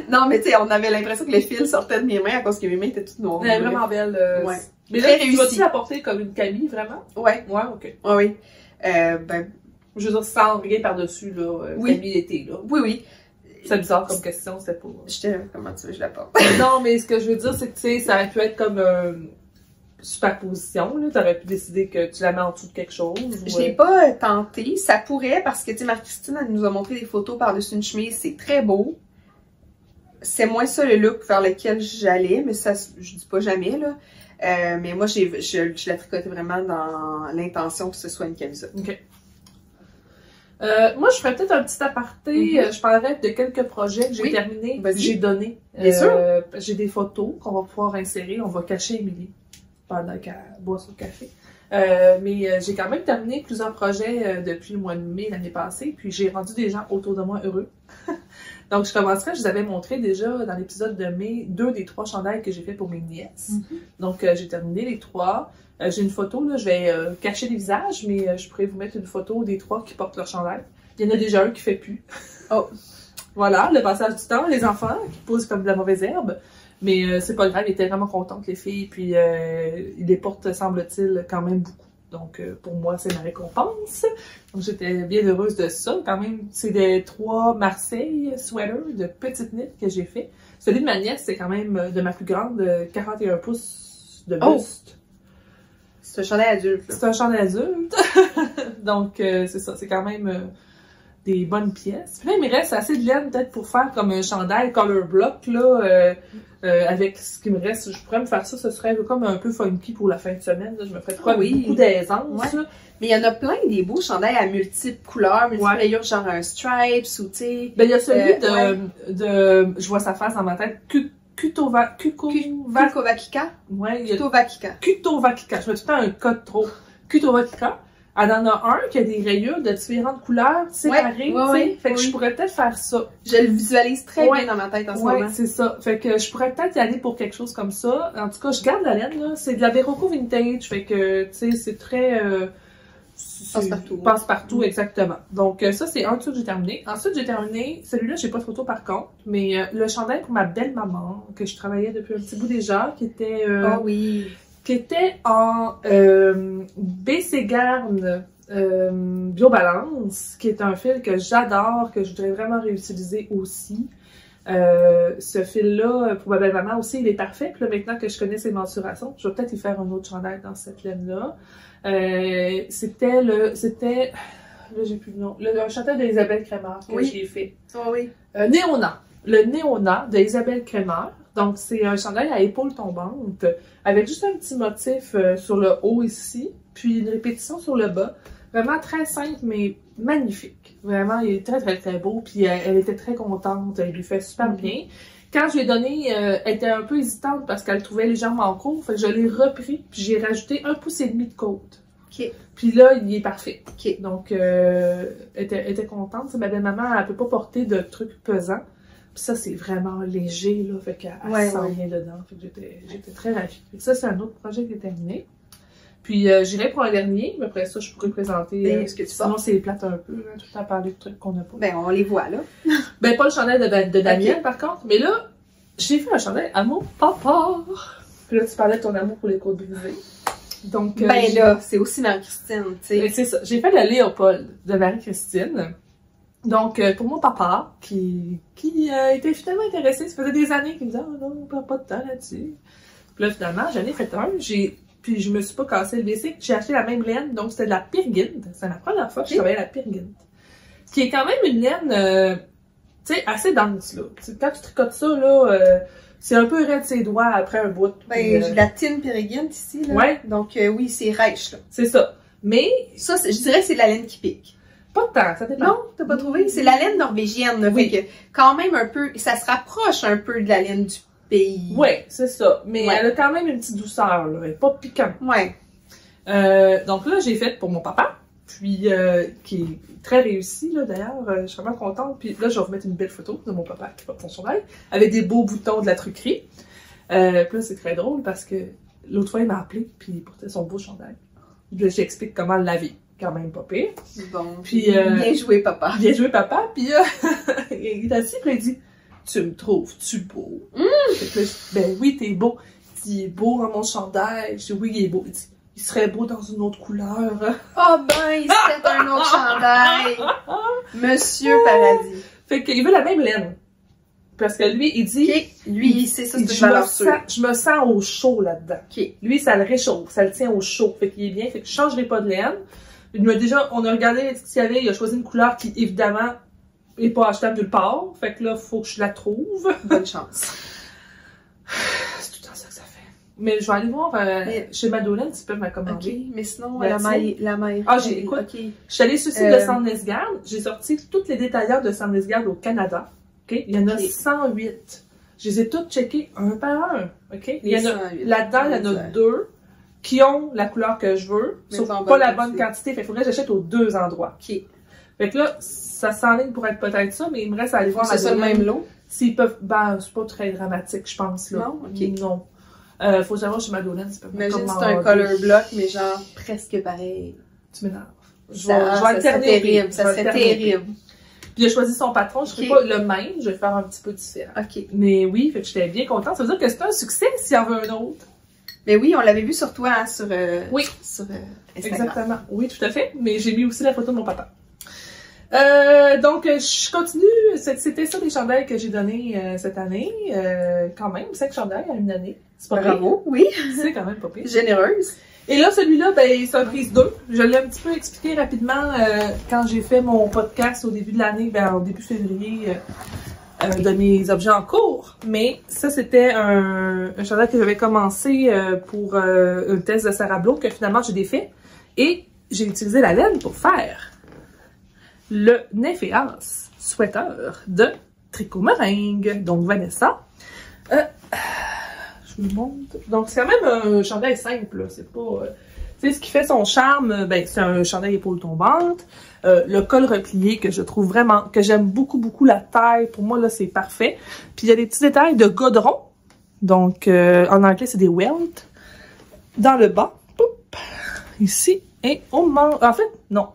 Non, mais tu sais, on avait l'impression que le fil sortait de mes mains à cause que mes mains étaient toutes noires. Elle est vraiment belle. Ouais. Mais Très là, tu vas-tu réussi. la porter comme une Camille, vraiment? Ouais. Ouais, ok. Ouais, oui. Ben, Je veux dire, sans rien par-dessus, là. Oui. Camille l'été, là. oui, oui. C'est bizarre comme question, c'est pas. Comment tu veux que je la porte? Non, mais ce que je veux dire, c'est que, tu sais, ça aurait pu être comme superposition, là. T'aurais pu décider que tu la mets en dessous de quelque chose. Je l'ai pas tenté. Ça pourrait, parce que, tu sais, Marie-Christine, elle nous a montré des photos par-dessus une chemise. C'est très beau. C'est moins ça le look vers lequel j'allais, mais ça, je dis pas jamais, là. Mais moi, je l'ai tricoté vraiment dans l'intention que ce soit une camisole. Ok. Moi, je ferais peut-être un petit aparté. Je parlerais de quelques projets que j'ai Oui. terminés, Vas-y. j'ai donné. Bien sûr. J'ai des photos qu'on va pouvoir insérer. On va cacher Émilie pendant qu'elle boit son café. Mais j'ai quand même terminé plusieurs projets depuis le mois de mai l'année passée. Puis j'ai rendu des gens autour de moi heureux. Donc, je commencerai, je vous avais montré déjà dans l'épisode de mai 2 des 3 chandails que j'ai fait pour mes nièces. Donc, j'ai terminé les 3. J'ai une photo, là, je vais cacher les visages, mais je pourrais vous mettre une photo des 3 qui portent leur chandail. Il y en a déjà un qui fait plus. Oh! Voilà, le passage du temps, les enfants qui posent comme de la mauvaise herbe. Mais c'est pas grave, ils étaient vraiment contentes, les filles. Puis, ils les portent, semble-t-il, quand même beaucoup. Donc, pour moi, c'est ma récompense. Donc, j'étais bien heureuse de ça. Quand même, c'est des 3 Marseille sweaters de petite knit que j'ai fait. Celui de ma nièce, c'est quand même de ma plus grande, 41 pouces de buste. C'est un chandail adulte, là. C'est un chandail adulte. Donc, c'est ça. C'est quand même des bonnes pièces. Puis là, il me reste assez de laine peut-être pour faire comme un chandail color block, là. Avec ce qui me reste, je pourrais me faire ça. Ce serait comme un peu funky pour la fin de semaine. Là. Je me ferais beaucoup d'aisance. Ouais. Mais il y en a plein des beaux chandails à multiples couleurs, multiples rayures, genre un stripes ou tu sais. Ben, il y a celui de. Je vois sa face dans ma tête. Kutovakika? Ouais, il y a Kutovakika. Kutovakika. Je mets tout le temps un code trop. Kutovakika. Elle en a un qui a des rayures de différentes couleurs séparées, fait que je pourrais peut-être faire ça. Je le visualise très bien dans ma tête en ce moment. c'est ça. Fait que je pourrais peut-être y aller pour quelque chose comme ça. En tout cas, je garde la laine, là. C'est de la Berroco Vintage, fait que, tu sais, c'est très... passe-partout. Passe-partout, exactement. Donc, ça, c'est un truc que j'ai terminé. Ensuite, j'ai terminé, celui-là, j'ai pas de photo par contre, mais le chandail pour ma belle-maman, que je travaillais depuis un petit bout déjà, qui était... oh oui! Qui était en BC Garn Biobalance, qui est un fil que j'adore, que je voudrais vraiment réutiliser aussi. Ce fil-là, pour ma belle-maman aussi, il est parfait. Puis là, maintenant que je connais ses mensurations, je vais peut-être y faire un autre chandail dans cette laine-là. C'était... Là, j'ai plus le nom. Un chandail d'Isabelle Crémer que j'ai fait. Oh oui! Néona. Le Néona d'Isabelle Crémer. Donc, c'est un chandail à épaules tombantes avec juste un petit motif sur le haut ici, puis une répétition sur le bas. Vraiment très simple, mais magnifique. Vraiment, il est très, très, très beau. Puis elle était très contente. Elle lui fait super bien. Quand je lui ai donné, elle était un peu hésitante parce qu'elle le trouvait légèrement court. Fait que je l'ai repris, puis j'ai rajouté 1,5 pouce de côte. OK. Puis là, il est parfait. OK. Donc, elle était contente. Ma belle-maman, elle peut pas porter de trucs pesants. Puis ça, c'est vraiment léger, là, fait qu'elle sent rien dedans. Fait que j'étais très ravie. Fait que ça, c'est un autre projet qui est terminé. Puis j'irai pour un dernier, mais après ça, je pourrais présenter ce que tu sinon, c'est plate un peu, hein, tout le temps parler de trucs qu'on n'a pas. Ben, on les voit, là. Ben, pas le chandail de Daniel, par contre. Mais là, j'ai fait un chandail Amour Papa. Puis là, tu parlais de ton amour pour les côtes brisées. Donc, ben là, c'est aussi Marie-Christine, tu sais. C'est ça. J'ai fait le Léopold de Marie-Christine. Donc, pour mon papa, qui était finalement intéressé, ça faisait des années qu'il me disait « Oh non, on perd pas de temps là-dessus. » Puis là, finalement, j'en ai fait un, puis je me suis pas cassé le basic, j'ai acheté la même laine, donc c'était de la Pirgint. C'est la première fois que je travaillais à la Pirgint. Qui est quand même une laine, tu sais, assez dense, là. T'sais, quand tu tricotes ça, là, c'est un peu raide ses doigts après un bout. Ben, j'ai de la Tine Pirgint ici, là. Ouais. Donc, oui, c'est rêche, là. C'est ça. Mais... Ça, je dirais que c'est de la laine qui pique. Pas de temps, ça dépend. Non, t'as pas trouvé? C'est la laine norvégienne, là. Oui. Fait que, quand même un peu, ça se rapproche un peu de la laine du pays. Ouais, c'est ça. Mais elle a quand même une petite douceur, là. Elle est pas piquante. Ouais. Donc là, j'ai fait pour mon papa, puis qui est très réussi, là, d'ailleurs. Je suis vraiment contente. Puis là, je vais vous mettre une belle photo de mon papa qui porte son chandail, avec des beaux boutons de la truquerie. Puis là, c'est très drôle parce que l'autre fois, il m'a appelé, puis il portait son beau chandail. Puis là, j'explique comment le laver. quand même pas pire. Bon, Puis, bien joué, papa. Bien joué, papa. Puis il est assis, puis il dit « Tu me trouves-tu beau? Fait que là, je dis « Ben oui, t'es beau. » Il dit « Il est beau dans mon chandail. » Je dis « Oui, il est beau. » Il dit « Il serait beau dans une autre couleur. » Oh ben, il se fait un autre chandail. Monsieur Paradis. Fait qu'il veut la même laine. Parce que lui, il dit... OK, lui, c'est ça, il c'est dit, une valeur sûre. je me sens au chaud là-dedans. OK. Lui, ça le réchauffe, ça le tient au chaud. Fait qu'il est bien, fait que je changerai pas de laine. Il m'a déjà, on a regardé ce qu'il y avait, il a choisi une couleur qui, évidemment, est pas achetable nulle part. Fait que là, faut que je la trouve. Bonne chance. C'est tout le temps ça que ça fait. Mais je vais aller voir chez Madeleine s'ils peuvent OK, m'accommoder. mais sinon, Merci. la maille. Ah, écoute, OK. je suis allée sur le site de Sandnesgarde. J'ai sorti toutes les détaillants de Sandnesgarde au Canada. OK? Il y en a 108. Je les ai toutes checkées un par un. OK? Il y en a, là-dedans, il y en a 2 qui ont la couleur que je veux, mais sauf pas pas la bonne quantité. Fait qu'il faudrait que j'achète aux 2 endroits. OK. Fait que là, ça s'enligne pour être peut-être ça, mais il me reste à aller voir c'est ça le même lot? S'ils peuvent. Ben, c'est pas très dramatique, je pense, là. Non? OK. Non. Faut savoir chez Madeleine, s'ils peuvent Imagine c'est un color block, mais genre presque pareil. Tu m'énerves. Ça serait terrible. Ça serait terrible. Puis il a choisi son patron, je ne ferai pas le même, je vais faire un petit peu différent. OK. Mais oui, fait que j'étais bien contente. Ça veut dire que c'est un succès s'il y en veut un autre. Mais oui, on l'avait vu sur toi, hein, sur Instagram. Exactement. Oui, tout à fait. Mais j'ai mis aussi la photo de mon papa. Donc, je continue. C'était ça les chandails que j'ai donnés cette année. Quand même, 5 chandails en une année. C'est pas bravo, oui. C'est quand même pas pire. Généreuse. Et là, celui-là, ben, c'est un prise 2. Je l'ai un petit peu expliqué rapidement quand j'ai fait mon podcast au début de l'année, ben, au début février, de mes objets en cours. Mais ça, c'était un chandail que j'avais commencé pour un test de Sarah Blo, que finalement j'ai défait. Et j'ai utilisé la laine pour faire le Nymphéas sweater de Tricot Meringue. Donc, Vanessa. Je vous le montre. Donc, c'est quand même un chandail simple. C'est pas... tu sais, ce qui fait son charme, ben, c'est un chandail épaule tombante. Le col replié que je trouve vraiment... que j'aime beaucoup, beaucoup la taille. Pour moi, là, c'est parfait. Puis, il y a des petits détails de godron. Donc, en anglais, c'est des welt. Dans le bas. Poup, ici. Et au manche. En fait, non.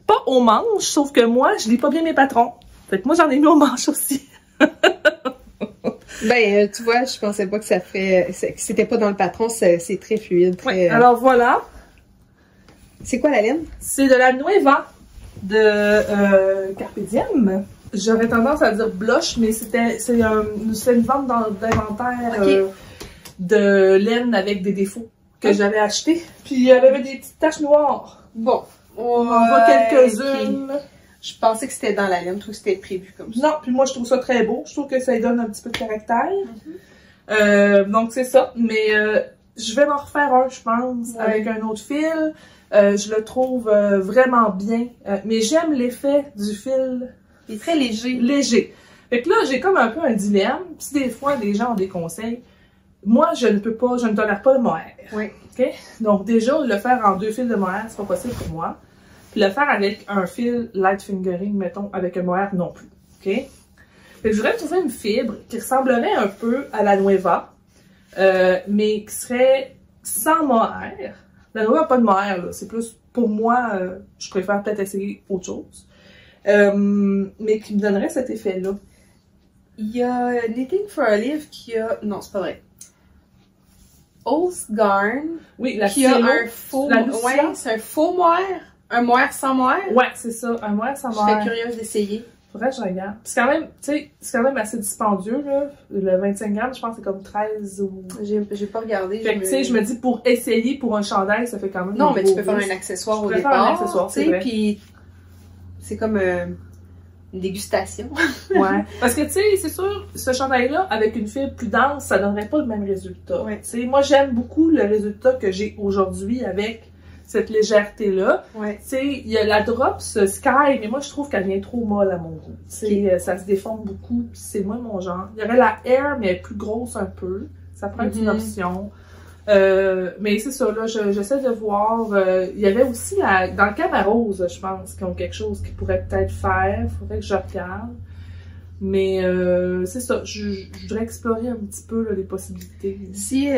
Pas au manche, sauf que moi, je lis pas bien mes patrons. Fait que moi, j'en ai mis au manche aussi. Ben, tu vois, je pensais pas que ça ferait... que c'était pas dans le patron, c'est très fluide. Très... Ouais, alors voilà. C'est quoi la laine? C'est de la Nueva de Carpe Diem. J'aurais tendance à dire blush, mais c'est une vente d'inventaire de laine avec des défauts que j'avais acheté. Puis elle avait des petites taches noires. Bon, on en voit quelques-unes. Okay. Je pensais que c'était dans la laine, je trouve que c'était prévu comme ça. Non, puis moi je trouve ça très beau. Je trouve que ça lui donne un petit peu de caractère. Donc c'est ça. Mais je vais m'en refaire un, je pense, avec un autre fil. Je le trouve vraiment bien. Mais j'aime l'effet du fil. Il est très léger. Léger. Fait que là, j'ai comme un peu un dilemme. Si des fois, les gens ont des conseils, moi, je ne tolère pas le mohair. Oui. OK? Donc déjà, le faire en 2 fils de mohair, c'est pas possible pour moi. Puis le faire avec un fil light fingering, mettons, avec un mohair non plus. OK? Fait que je voudrais trouver une fibre qui ressemblerait un peu à la Nueva, mais qui serait sans mohair. La Nueva n'a pas de mohair, là. C'est plus, pour moi, je préfère peut-être essayer autre chose. Mais qui me donnerait cet effet-là. Il y a Knitting for Olive qui a... Non, c'est pas vrai. Oath Garn. Oui, la qui a un faux... Ouais, c'est un faux mohair. Un mohair sans mohair? Ouais, c'est ça. Un mohair sans mohair. Je serais curieuse d'essayer. Faudrait que je regarde. C'est quand même, tu sais, c'est quand même assez dispendieux, là. Le 25 grammes, je pense que c'est comme 13 ou... J'ai pas regardé. Fait que, tu sais, je me dis, pour essayer pour un chandail, ça fait quand même... Non, mais tu peux faire un accessoire au départ. Tu sais, puis c'est comme une dégustation. Ouais. Parce que, tu sais, c'est sûr, ce chandail-là, avec une fibre plus dense, ça donnerait pas le même résultat. Ouais. Tu sais, moi, j'aime beaucoup le résultat que j'ai aujourd'hui avec cette légèreté-là. Ouais. Tu sais, il y a la Drops Sky, mais moi, je trouve qu'elle vient trop molle à mon goût. Tu sais, ça se déforme beaucoup, c'est moins mon genre. Il y aurait la Air, mais elle est plus grosse un peu. Ça pourrait être une option. Mais c'est ça, là, j'essaie de voir. Il y avait aussi, dans le Camarose, je pense, qu'ils ont quelque chose qu'ils pourraient peut-être faire. Il faudrait que je regarde. Mais c'est ça, je voudrais explorer un petit peu là, les possibilités. Si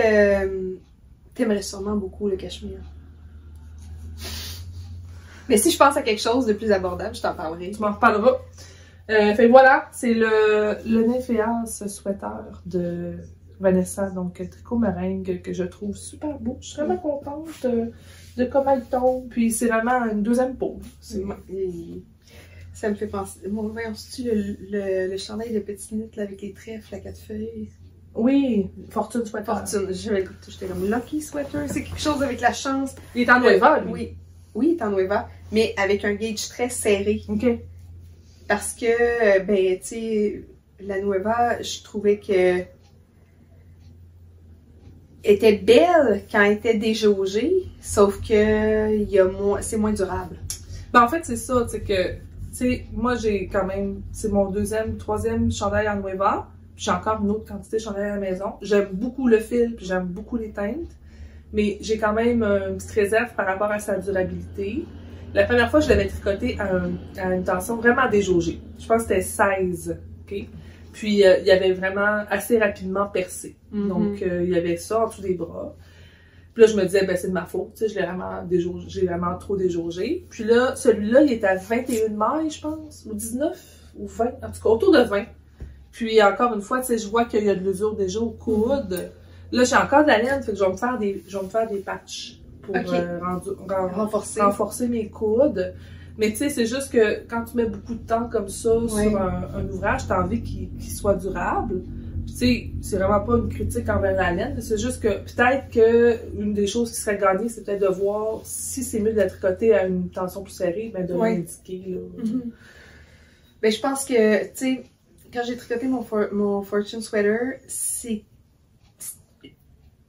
t'aimerais sûrement beaucoup le cachemire. Mais si je pense à quelque chose de plus abordable, je t'en parlerai. Tu m'en reparleras. Fait voilà, c'est le Nymphéas sweater de Vanessa, donc tricot meringue, que je trouve super beau. Je suis vraiment contente de comment il tombe, puis c'est vraiment une deuxième peau. Ça me fait penser... Bon, voyons, c'est-tu le chandail de petite knit là, avec les trèfles à 4 feuilles? Oui, Fortune Sweater. Fortune, j'étais comme Lucky Sweater, c'est quelque chose avec la chance. Il est en Nueva, lui. Oui, oui, il est en Nueva, mais avec un gauge très serré. OK. Parce que, ben, tu sais, la Nueva, je trouvais que était belle quand elle était déjaugée, sauf que c'est moins durable. Ben, en fait, c'est ça, c'est que, tu sais, moi, j'ai quand même, c'est mon troisième chandail en Nueva, puis j'ai encore une autre quantité de chandail à la maison. J'aime beaucoup le fil, puis j'aime beaucoup les teintes, mais j'ai quand même une petite réserve par rapport à sa durabilité. La première fois, je l'avais tricoté à une tension vraiment déjaugée. Je pense que c'était 16, OK? Puis, il y avait vraiment assez rapidement percé. Donc, il y avait ça en dessous des bras. Puis là, je me disais, ben c'est de ma faute, tu sais, j'ai vraiment trop déjaugé. Puis là, celui-là, il était à 21 mailles, je pense, ou 19, ou 20, en tout cas, autour de 20. Puis encore une fois, tu sais, je vois qu'il y a de l'usure déjà au coude. Là, j'ai encore de la laine, fait que je vais me faire des patchs pour renforcer mes coudes. Mais tu sais, c'est juste que quand tu mets beaucoup de temps comme ça sur un ouvrage, tu as envie qu'il soit durable. Tu sais, c'est vraiment pas une critique envers la laine, c'est juste que peut-être que une des choses qui serait gagnée, c'est peut-être de voir si c'est mieux de la tricoter à une tension plus serrée, ben de l'indiquer, là. Ben, je pense que, tu sais, quand j'ai tricoté mon Fortune Sweater,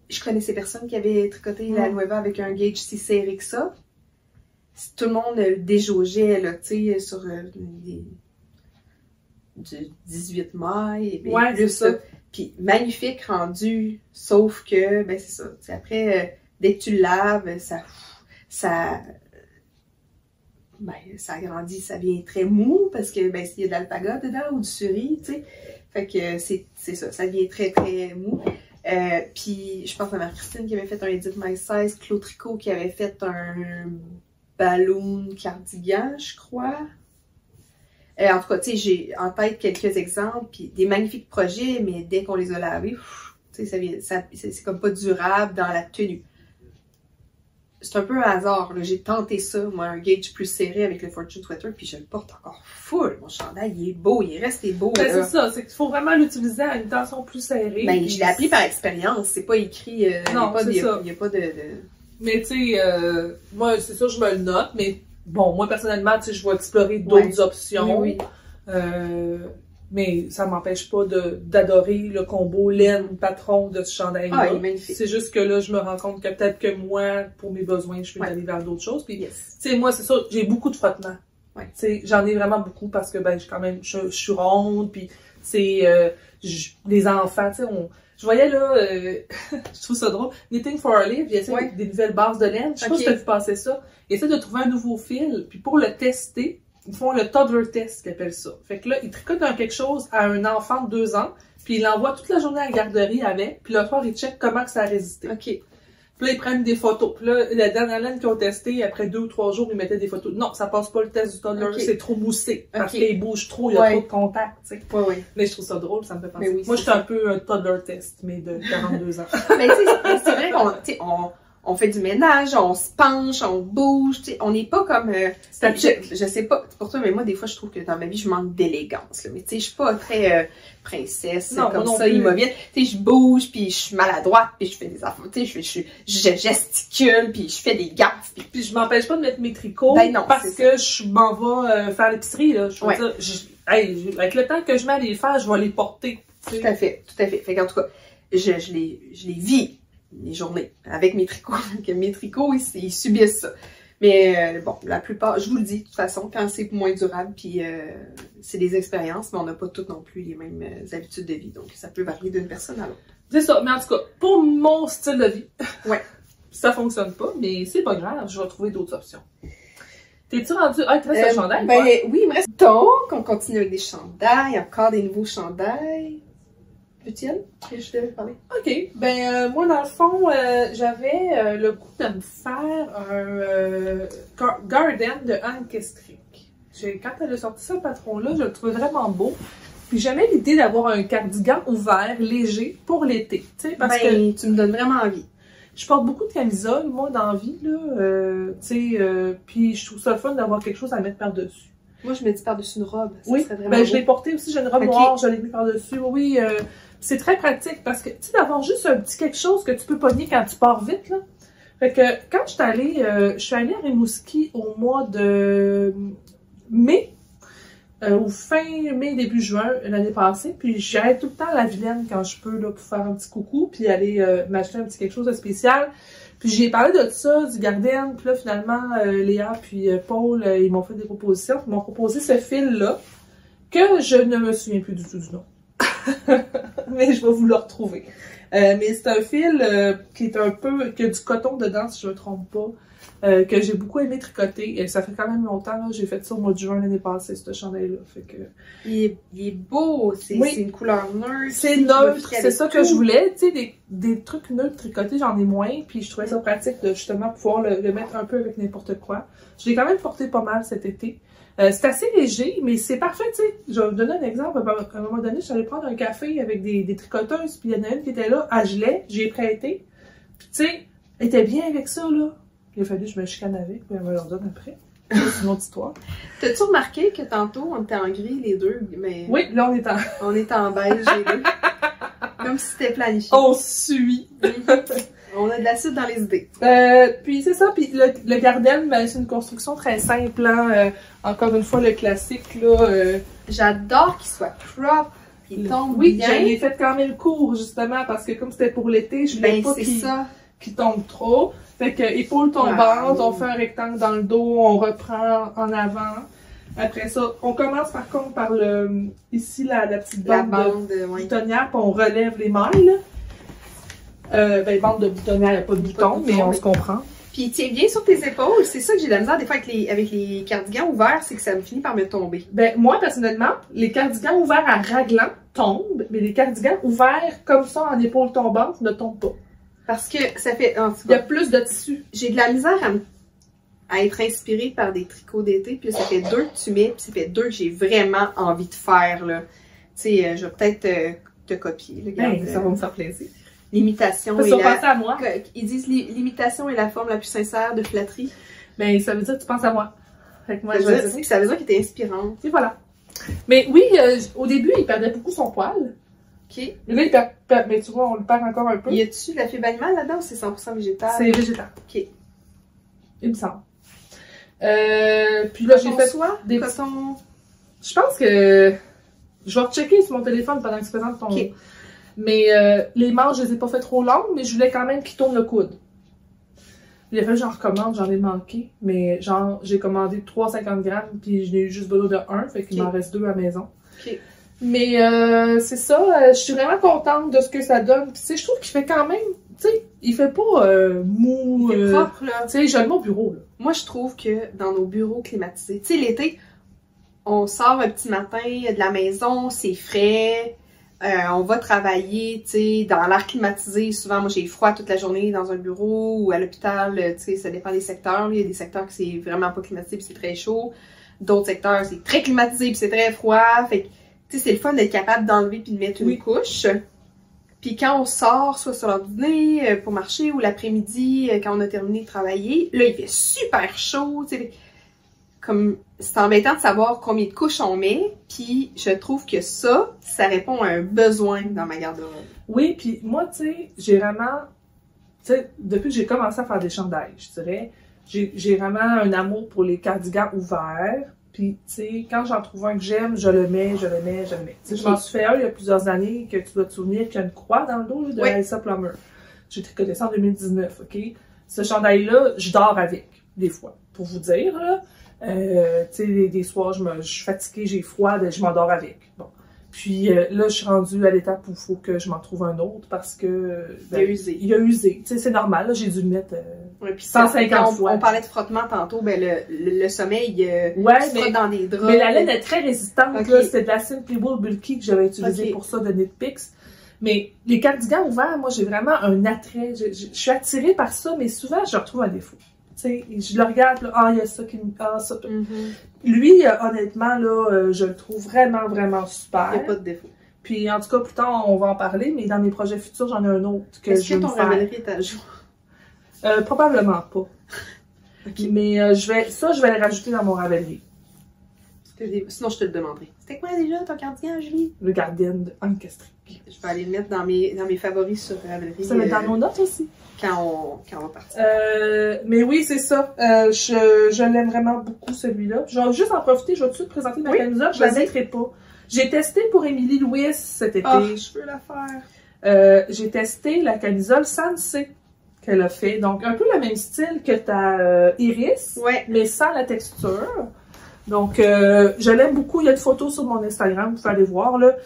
je connaissais personne qui avait tricoté la Nueva avec un gauge si serré que ça. Tout le monde déjaugeait, là, tu sais, sur du 18 mailles. Et c'est ça. Puis magnifique rendu, sauf que, ben c'est ça. Après, dès que tu le laves, ça agrandit, ça devient très mou parce que, ben, s'il y a de l'alpaga dedans ou du suri, tu sais. Fait que c'est ça, ça devient très, très mou. Puis je pense à Marie-Christine qui avait fait un Edit My Size, Claude Tricot qui avait fait un balloon cardigan, je crois. En tout cas, tu sais, j'ai en tête quelques exemples, puis des magnifiques projets, mais dès qu'on les a lavés, tu sais, c'est comme pas durable dans la tenue. C'est un peu un hasard, là. J'ai tenté ça, moi, un gauge plus serré avec le Fortune Sweater, puis je le porte encore full. Mon chandail, il est beau, il est resté beau. Ben, c'est ça, c'est qu'il faut vraiment l'utiliser à une tension plus serrée. Ben, je l'ai appris par expérience, c'est pas écrit, non, il n'y a pas de... Mais tu sais, moi, c'est sûr, je me le note, mais bon, moi, personnellement, tu sais, je vais explorer d'autres options. Oui. Mais ça m'empêche pas d'adorer le combo laine-patron de ce chandail-là. Ah, il est magnifique. C'est juste que là, je me rends compte que peut-être que moi, pour mes besoins, je peux aller vers d'autres choses. Puis, tu sais, moi, c'est ça, j'ai beaucoup de frottements. Tu sais, j'en ai vraiment beaucoup parce que, ben, je suis ronde, puis, c'est les enfants, tu sais, je voyais là, je trouve ça drôle, Knitting for a Live, il essaie des nouvelles bases de laine. Je sais pas si tu as vu passer ça. Il essaie de trouver un nouveau fil, puis pour le tester, ils font le toddler test, qu'ils appellent ça. Fait que là, ils tricotent quelque chose à un enfant de 2 ans, puis ils l'envoient toute la journée à la garderie avec, puis le soir, ils checkent comment que ça a résisté. Puis là, ils prennent des photos. Puis là, la dernière laine qu'ils ont testé, après 2 ou 3 jours, ils mettaient des photos. Non, ça passe pas le test du toddler, c'est trop moussé. Parce qu'il bouge trop, il y a trop de contact, tu sais. Mais je trouve ça drôle, ça me fait penser. Moi, je suis un peu un toddler test, mais de 42 ans. Mais tu sais, c'est vrai qu'on fait du ménage, on se penche, on bouge, tu sais, on n'est pas comme... je sais pas pour toi, mais moi, des fois, je trouve que dans ma vie, je manque d'élégance, là. Mais tu sais, je suis pas très princesse, comme ça, immobile. Tu sais, je bouge, puis je suis maladroite, puis je fais des affaires, tu sais, je gesticule, puis je fais des gaffes. Puis je m'empêche pas de mettre mes tricots, parce que je m'en vais faire l'épicerie, là. Je veux dire, avec le temps que je mets à les faire, je vais les porter. Tout à fait, tout à fait. Fait qu'en tout cas, je les vis. Les journées avec mes tricots. Mes tricots, ils subissent ça. Mais bon, la plupart, je vous le dis, de toute façon, quand c'est moins durable, puis c'est des expériences, mais on n'a pas toutes non plus les mêmes habitudes de vie. Donc, ça peut varier d'une personne à l'autre. C'est ça. Mais en tout cas, pour mon style de vie, ça fonctionne pas, mais c'est pas grave, je vais trouver d'autres options. T'es-tu rendu... Ah, il te reste un chandail, ben, oui, il me reste... Donc, on continue avec des chandails, encore des nouveaux chandails. Veux-tu y aller? Je t'avais parlé. OK. Ben, moi, dans le fond, j'avais le goût de me faire un Garden de Anne Kestrick. Quand elle a sorti ce patron-là, je le trouvais vraiment beau. Puis j'aimais l'idée d'avoir un cardigan ouvert, léger, pour l'été. Tu sais, parce que tu me donnes vraiment envie. je porte beaucoup de camisoles, moi, dans la vie, là. Tu sais, puis je trouve ça le fun d'avoir quelque chose à mettre par-dessus. Moi, je me dis par-dessus une robe. Ça Oui, serait vraiment ben, beau. je l'ai porté aussi, j'ai une robe noire, je l'ai mis par-dessus. Oui, c'est très pratique parce que, tu sais, d'avoir juste un petit quelque chose que tu peux pogner quand tu pars vite, là. Fait que quand je suis allée à Rimouski au mois de mai, au fin mai, début juin, l'année passée, puis j'allais tout le temps à la Vilaine quand je peux, là, pour faire un petit coucou, puis aller m'acheter un petit quelque chose de spécial. Puis j'ai parlé de ça, du Garden, puis là, finalement, Léa puis Paul, ils m'ont fait des propositions, ils m'ont proposé ce fil-là, que je ne me souviens plus du tout du nom. Mais je vais vous le retrouver. Mais c'est un fil qui est un peu, qui a du coton dedans, si je ne me trompe pas, que j'ai beaucoup aimé tricoter. Et ça fait quand même longtemps, là, j'ai fait ça au mois de juin l'année passée, ce chandail-là. Fait que... il est beau, c'est une couleur neutre. C'est neutre, c'est ça que je voulais. Tu sais, des trucs neutres tricotés, j'en ai moins. Puis je trouvais ça pratique de justement pouvoir le mettre un peu avec n'importe quoi. Je l'ai quand même porté pas mal cet été. C'est assez léger, mais c'est parfait, tu sais. Je vais vous donner un exemple. À un moment donné, je suis allée prendre un café avec des tricoteuses, puis il y en a une qui était là, à Gilet, j'ai prêté. Puis tu sais, elle était bien avec ça, là. Il a fallu que je me chicane avec, puis elle me leur donne après. C'est une autre histoire. T'as-tu remarqué que tantôt, on était en gris, les deux, mais... Oui, là, on est en beige, les deux. Comme si c'était planifié. On suit. On a de l'acide dans les idées. Puis c'est ça, puis le Garden, ben, c'est une construction très simple, hein. Encore une fois, le classique, là. J'adore qu'il soit propre, qu'il tombe oui, bien. Oui, j'ai fait quand même court, justement, parce que comme c'était pour l'été, je voulais pas qu'il tombe trop. Fait que épaule tombante, on fait un rectangle dans le dos, on reprend en avant. Après ça, on commence par contre par ici, la petite bande de boutonnière, puis on relève les mailles, là. Ben, bande de boutonnière, il n'y a pas de bouton, mais on se comprend. Puis il tient bien sur tes épaules. C'est ça que j'ai de la misère des fois avec les cardigans ouverts, c'est que ça me finit par me tomber. Ben, moi, personnellement, les cardigans ouverts à raglan tombent, mais les cardigans ouverts comme ça en épaule tombante ne tombent pas. Parce que ça fait... Il y a plus de tissu. J'ai de la misère à être inspirée par des tricots d'été, puis là, ça fait 2 que tu mets, puis ça fait 2 que j'ai vraiment envie de faire, là. Tu sais, je vais peut-être te copier. Là, ben, ça va me faire plaisir. L'imitation et à moi. Ils disent l'imitation est la forme la plus sincère de flatterie. Ben, ça veut dire que tu penses à moi. Fait que moi, ça veut dire qu'elle était inspirante. Et voilà. Mais oui, au début, il perdait beaucoup son poil. OK. Mais là, il perd, mais tu vois, on le perd encore un peu. Y a-tu la fibre animale là-dedans ou c'est 100% végétal? C'est végétal. OK. Il me semble. Puis là, j'ai fait des cotons. Je pense que je vais rechecker sur mon téléphone pendant que tu présentes ton... OK. Mais les manches, je les ai pas fait trop longues, mais je voulais quand même qu'ils tournent le coude. Il a fallu que j'en recommande, j'en ai manqué. Mais genre, j'ai commandé 350 grammes, puis je n'ai eu juste besoin de 1, fait qu'il m'en reste 2 à la maison. OK. Mais c'est ça, je suis vraiment contente de ce que ça donne. Puis tu sais, je trouve qu'il fait quand même, tu sais, il fait pas mou. Il est propre, là. Tu sais, j'aime mon bureau, là. Moi, je trouve que dans nos bureaux climatisés, tu sais, l'été, on sort un petit matin de la maison, c'est frais. On va travailler, tu sais, dans l'air climatisé. Souvent, moi, j'ai froid toute la journée dans un bureau ou à l'hôpital. Tu sais, ça dépend des secteurs. Il y a des secteurs qui c'est vraiment pas climatisé puis c'est très chaud. D'autres secteurs, c'est très climatisé puis c'est très froid. Fait que, tu sais, c'est le fun d'être capable d'enlever puis de mettre une couche. Puis quand on sort, soit sur l'heure du dîner pour marcher ou l'après-midi, quand on a terminé de travailler, là, il fait super chaud, tu sais. Comme, c'est embêtant de savoir combien de couches on met, puis je trouve que ça répond à un besoin dans ma garde-robe. Oui, puis moi, tu sais, j'ai vraiment, tu sais, depuis que j'ai commencé à faire des chandails, je dirais, j'ai vraiment un amour pour les cardigans ouverts, puis tu sais, quand j'en trouve un que j'aime, je le mets. Tu sais, je m'en suis fait un il y a plusieurs années, que tu dois te souvenir qu'il y a une croix dans le dos, là, de Elsa Plummer. J'ai tricoté ça en 2019, OK? Ce chandail-là, je dors avec, des fois, pour vous dire, là. Tu sais, des soirs, je suis fatiguée, j'ai froid, je m'endors avec. Bon. Puis là, je suis rendue à l'étape où il faut que je m'en trouve un autre parce que... Ben, il a usé. Tu sais, c'est normal, là, j'ai dû le mettre puis 150 fois. On parlait de frottement tantôt, ben le sommeil se frotte dans des draps. Mais la laine est très résistante, là. C'était de la Simply Wool Bulky que j'avais utilisée pour ça, de Knit Picks. Mais les cardigans ouverts, moi, j'ai vraiment un attrait. Je suis attirée par ça, mais souvent, je retrouve un défaut. Tu sais, je le regarde, là, ah, il y a ça qui me... Ah, ça... Lui, honnêtement, là, je le trouve vraiment, vraiment super. Il n'y a pas de défaut. Puis, en tout cas, plus tard, on va en parler, mais dans mes projets futurs, j'en ai un autre que je veux me faire. Est-ce que ton Ravelry est à jour? Probablement pas. Okay. Mais je vais le rajouter dans mon Ravelry. Sinon, je te le demanderai. C'était quoi déjà ton cardigan, Julie? Le Guardian de Ancestric. Je vais aller le mettre dans mes favoris sur Ravelry. Ça met dans nos notes aussi. Quand on va partir. Mais oui, c'est ça. Je l'aime vraiment beaucoup, celui-là. Je vais juste en profiter. Je vais tout de suite présenter ma camisole. Je la mettrai pas. J'ai testé pour Émilie Louis cet été. Oh, je veux la faire. J'ai testé la camisole Sensei qu'elle a fait. Donc, un peu le même style que ta Iris, mais sans la texture. Donc, je l'aime beaucoup. Il y a une photo sur mon Instagram, vous pouvez aller voir. Là.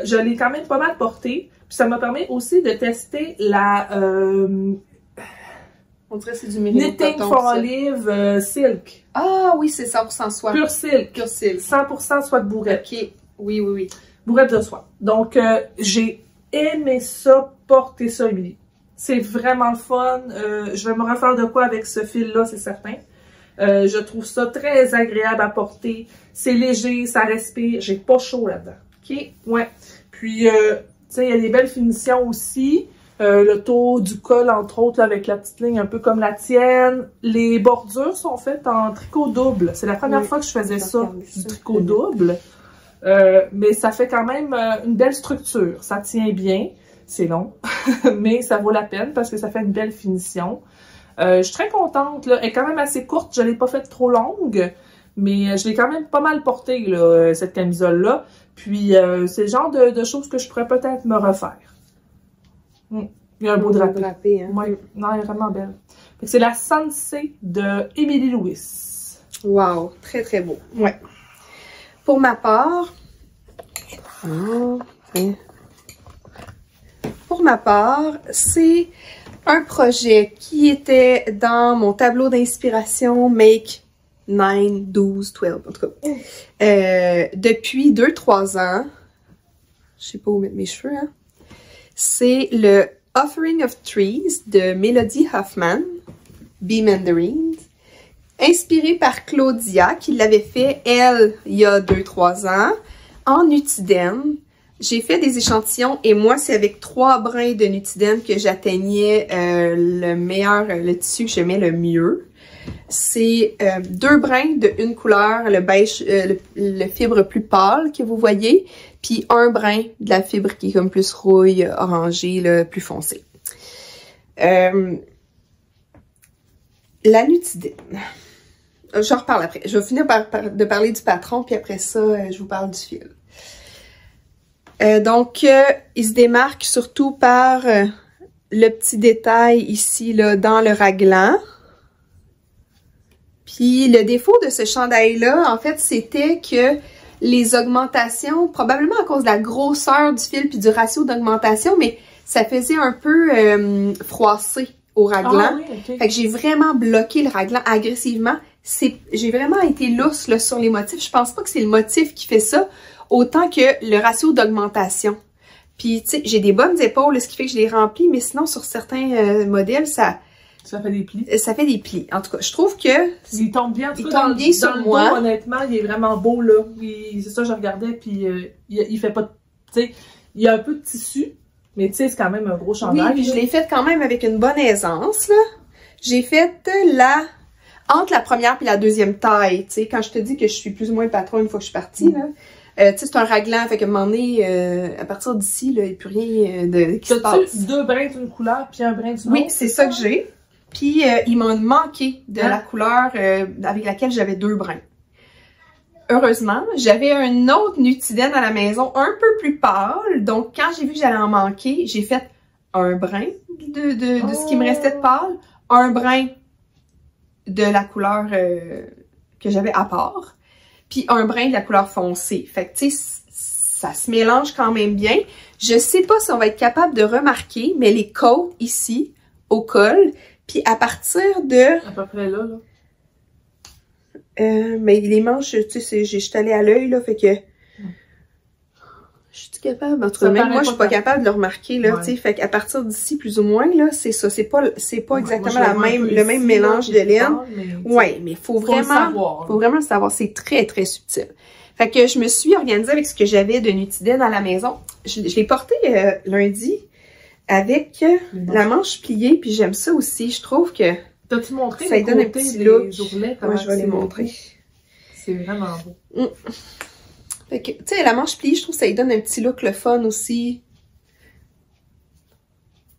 Je l'ai quand même pas mal portée. Puis ça m'a permis aussi de tester la... on dirait que c'est du Knitting for Olive Silk. Ah oui, c'est 100% soie. Pure silk. Pure silk. 100% soie de bourrette. Ok, oui. Bourrette de soie. Donc, j'ai aimé ça, porter ça, Émilie. C'est vraiment le fun. Je vais me refaire de quoi avec ce fil-là, c'est certain. Je trouve ça très agréable à porter. C'est léger, ça respire. J'ai pas chaud là-dedans. Ok. Ouais. Puis, tu sais, il y a des belles finitions aussi. Le tour du col, entre autres, là, avec la petite ligne un peu comme la tienne. Les bordures sont faites en tricot double. C'est la première fois que je faisais ça, du tricot double. Mais ça fait quand même une belle structure. Ça tient bien. C'est long, mais ça vaut la peine parce que ça fait une belle finition. Je suis très contente. Là. Elle est quand même assez courte. Je ne l'ai pas faite trop longue, mais je l'ai quand même pas mal portée, là, cette camisole-là. Puis, c'est le genre de choses que je pourrais peut-être me refaire. Il y a un beau drapé. Hein? Oui, non, elle est vraiment belle. C'est la Sensei de Émilie Louis. Wow, très très beau. Ouais. Pour ma part, c'est un projet qui était dans mon tableau d'inspiration Make 9, 12, 12, en tout cas. Depuis 2-3 ans, je sais pas où mettre mes cheveux, hein. C'est le Offering of Trees de Melody Huffman, Bee Mandarins, inspiré par Claudia, qui l'avait fait, elle, il y a 2-3 ans, en Nutiden. J'ai fait des échantillons et moi, c'est avec 3 brins de Nutiden que j'atteignais le tissu que j'aimais le mieux. C'est 2 brins de une couleur, le beige, le fibre plus pâle que vous voyez, puis 1 brin de la fibre qui est comme plus rouille, orangée, là, plus foncée. La Nutiden. J'en reparle après. Je vais finir de parler du patron, puis après ça, je vous parle du fil. Donc, il se démarque surtout par le petit détail ici, là, dans le raglan. Puis, le défaut de ce chandail-là, en fait, c'était que les augmentations, probablement à cause de la grosseur du fil puis du ratio d'augmentation, mais ça faisait un peu froissé au raglan. Ah, oui, okay. Fait que j'ai vraiment bloqué le raglan agressivement. J'ai vraiment été lousse là, sur les motifs. Je pense pas que c'est le motif qui fait ça, autant que le ratio d'augmentation. Puis, tu sais, j'ai des bonnes épaules, ce qui fait que je les remplis, mais sinon, sur certains modèles, ça fait des plis. Ça fait des plis. En tout cas, je trouve que... Il tombe bien. Il tombe bien sur moi. Dos, honnêtement, il est vraiment beau, là. C'est ça, je regardais, puis il fait pas... Tu sais, il y a un peu de tissu, mais tu sais, c'est quand même un gros chandail. Oui, puis je l'ai fait quand même avec une bonne aisance, là. J'ai fait entre la première et la deuxième taille, tu sais, quand je te dis que je suis plus ou moins patron une fois que je suis partie, là. Tu sais, c'est un raglan, fait que à un moment donné, à partir d'ici, là, il n'y a plus rien qui se passe. T'as-tu 2 brins d'une couleur puis un brin d'une autre? Oui, c'est ça que j'ai. Puis, il m'en manquait de la couleur avec laquelle j'avais 2 brins. Heureusement, j'avais un autre Nutiden à la maison, un peu plus pâle. Donc, quand j'ai vu que j'allais en manquer, j'ai fait un brin de ce qui me restait de pâle, un brin de la couleur que j'avais à part, puis un brin de la couleur foncée. Fait que, tu sais, ça se mélange quand même bien. Je sais pas si on va être capable de remarquer, mais les côtes ici, au col, puis à partir de... À peu près là. mais les manches, tu sais, je suis allée à l'œil, là, fait que... Je suis capable, en tout cas, même moi, je suis pas capable de le remarquer, là, ouais. tu sais, fait qu'à partir d'ici, plus ou moins, là, c'est ça, c'est pas exactement le même ici, mélange là, de laine. mais, Ouais, mais faut vraiment le savoir, c'est très, très subtil. Fait que je me suis organisée avec ce que j'avais de Nutiden à la maison. Je l'ai porté lundi avec la manche pliée, puis j'aime ça aussi, je trouve que t'as-tu montré ça les donne un côtés petit des look. ourlets? Ouais, je vais les montrer. C'est vraiment beau. Fait que, tu sais, la manche pliée, je trouve que ça lui donne un petit look le fun aussi.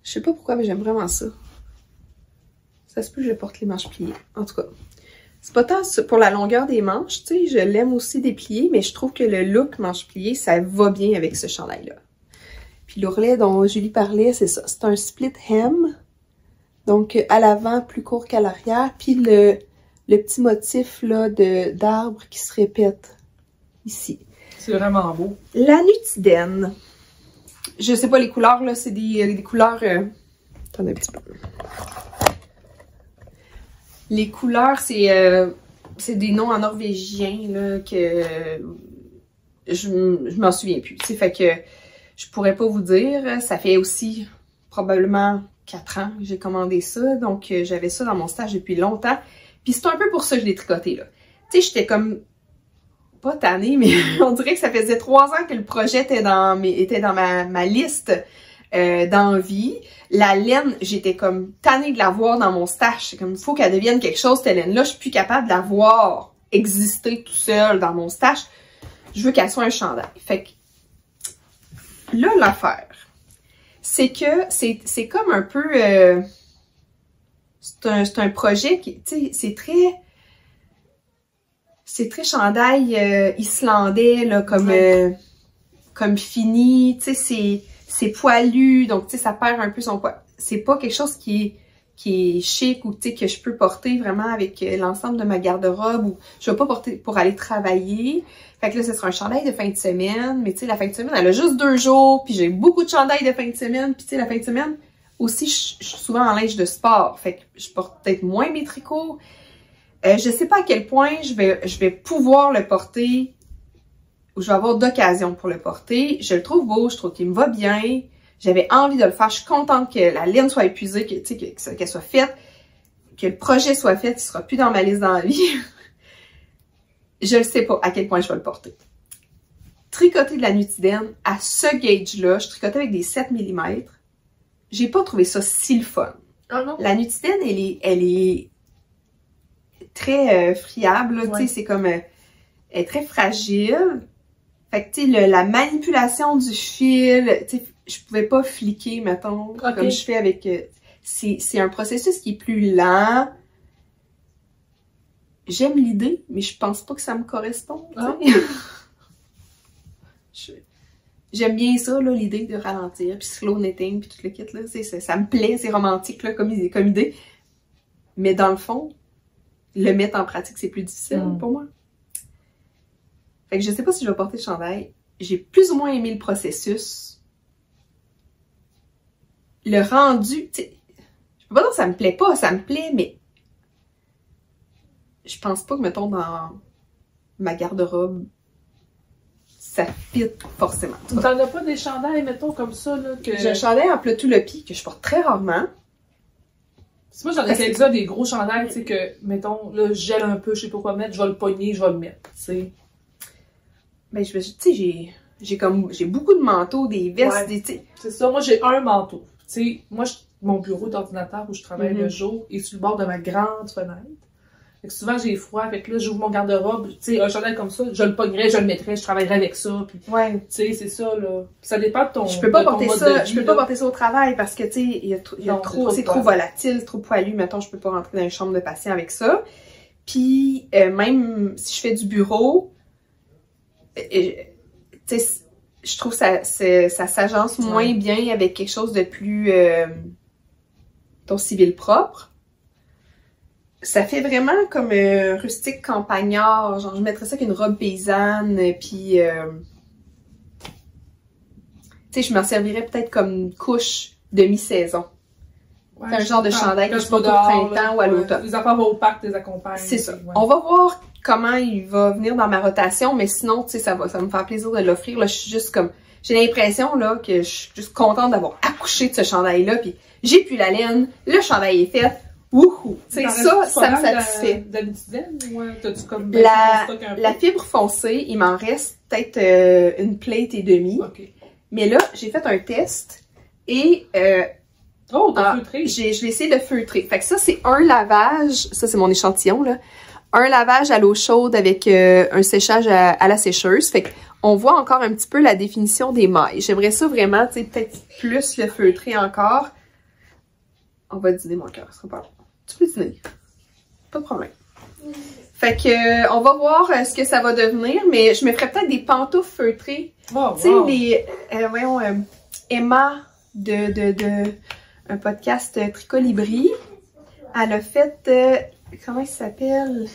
Je sais pas pourquoi, mais j'aime vraiment ça. Ça se peut que je porte les manches pliées. En tout cas, c'est pas tant pour la longueur des manches, tu sais, je l'aime aussi déplier, mais je trouve que le look manche pliée, ça va bien avec ce chandail-là. Puis l'ourlet dont Julie parlait, c'est ça. C'est un split hem. Donc, à l'avant, plus court qu'à l'arrière. Puis le petit motif là d'arbre qui se répète ici. C'est vraiment beau. La Nutiden. Je sais pas les couleurs, là, c'est des couleurs... Attendez un petit peu. Les couleurs, c'est des noms en norvégien, là, que je m'en souviens plus. T'sais, fait que je pourrais pas vous dire. Ça fait aussi probablement 4 ans que j'ai commandé ça. Donc, j'avais ça dans mon stage depuis longtemps. Puis c'est un peu pour ça que je l'ai tricoté, là. Tu sais, j'étais comme... pas tannée, mais on dirait que ça faisait 3 ans que le projet était dans ma liste d'envie. La laine, j'étais comme tannée de la voir dans mon stash. C'est comme, il faut qu'elle devienne quelque chose, cette laine-là. Je suis plus capable de la voir exister tout seul dans mon stash. Je veux qu'elle soit un chandail. Fait que là, l'affaire, c'est que c'est comme un peu... c'est un projet qui, tu sais, c'est très chandail islandais, là, comme fini, tu sais, c'est poilu, donc, tu sais, ça perd un peu son poids. C'est pas quelque chose qui est chic ou, tu sais, que je peux porter vraiment avec l'ensemble de ma garde-robe ou je vais pas porter pour aller travailler. Fait que là, ce sera un chandail de fin de semaine, mais tu sais, la fin de semaine, elle a juste 2 jours, puis j'ai beaucoup de chandails de fin de semaine, puis tu sais, la fin de semaine, aussi, je suis souvent en linge de sport, fait que je porte peut-être moins mes tricots. Je sais pas à quel point je vais pouvoir le porter ou je vais avoir d'occasion pour le porter. Je le trouve beau, je trouve qu'il me va bien. J'avais envie de le faire. Je suis contente que la laine soit épuisée, qu'elle soit faite, que le projet soit fait. Il sera plus dans ma liste d'envie. Je ne sais pas à quel point je vais le porter. Tricoter de la Nutiden à ce gauge-là, je tricotais avec des 7 mm. J'ai pas trouvé ça si le fun. Ah non? La Nutiden, elle est très friable, tu sais, c'est comme, elle est très fragile. Fait que, tu sais, la manipulation du fil, tu sais, je pouvais pas fliquer, mettons, comme je fais avec, c'est un processus qui est plus lent. J'aime l'idée, mais je pense pas que ça me correspond, tu sais. J'aime bien ça, là, l'idée de ralentir, puis slow knitting, puis tout le kit, là, ça me plaît, c'est romantique, là, comme idée. Mais dans le fond, le mettre en pratique, c'est plus difficile pour moi. Fait que je sais pas si je vais porter le chandail. J'ai plus ou moins aimé le processus. Le rendu, tu sais, je peux pas dire que ça me plaît pas, ça me plaît, mais je pense pas que, mettons, dans ma garde-robe, ça fit forcément. T'en as pas des chandails, mettons, comme ça, là, que... J'ai un chandail en plutoulopi que je porte très rarement. Moi, j'en ai quelques-uns des gros chandails, tu sais, que, mettons, là, je gèle un peu, je sais pas quoi mettre, je vais le pogner, je vais le mettre, tu sais. Ben, tu sais, j'ai beaucoup de manteaux, des vestes, des, tu sais. C'est ça, moi, j'ai un manteau. Tu sais, moi, mon bureau d'ordinateur où je travaille le jour est sur le bord de ma grande fenêtre. Fait que souvent, j'ai froid, fait que là, j'ouvre mon garde-robe, tu sais, un chandail comme ça, je le pognerais, je le mettrais, je travaillerais avec ça, puis tu sais, c'est ça, là. Ça dépend de ton Je peux pas porter ça, vie, je peux pas porter ça au travail parce que, tu sais, c'est trop volatile, trop poilu, mettons, je peux pas rentrer dans une chambre de patient avec ça. Puis, même si je fais du bureau, tu sais, je trouve ça s'agence moins bien avec quelque chose de plus, ton civil propre. Ça fait vraiment comme rustique campagnard, genre je mettrais ça avec une robe paysanne, puis tu sais, je m'en servirais peut-être comme une couche de mi-saison. Ouais, c'est un genre de chandail que je porte au printemps ou à l'automne. Les affaires opaques les accompagnent. C'est ça. Ouais. On va voir comment il va venir dans ma rotation, mais sinon, tu sais, ça va me faire plaisir de l'offrir. Là, je suis juste comme, j'ai l'impression, là, que je suis juste contente d'avoir accouché de ce chandail-là, puis j'ai plus la laine, le chandail est fait, wouhou! Tu sais, ça me satisfait. D'Anitidène, ou t'as-tu comme la fibre foncée, il m'en reste peut-être une plate et demie. Okay. Mais là, j'ai fait un test et oh, t'as feutré! Je l'ai essayé de feutrer. Fait que ça, c'est un lavage, ça c'est mon échantillon, là. Un lavage à l'eau chaude avec un séchage à la sécheuse. Fait qu'on voit encore un petit peu la définition des mailles. J'aimerais ça vraiment, tu sais, peut-être plus le feutrer encore. On va dîner, mon cœur, ce sera pas long. Tu peux dîner. Pas de problème. Fait que, on va voir ce que ça va devenir, mais je me ferais peut-être des pantoufles feutrées. Oh, tu sais, les, voyons, Emma de un podcast Tricolibri, elle a fait, comment il s'appelle?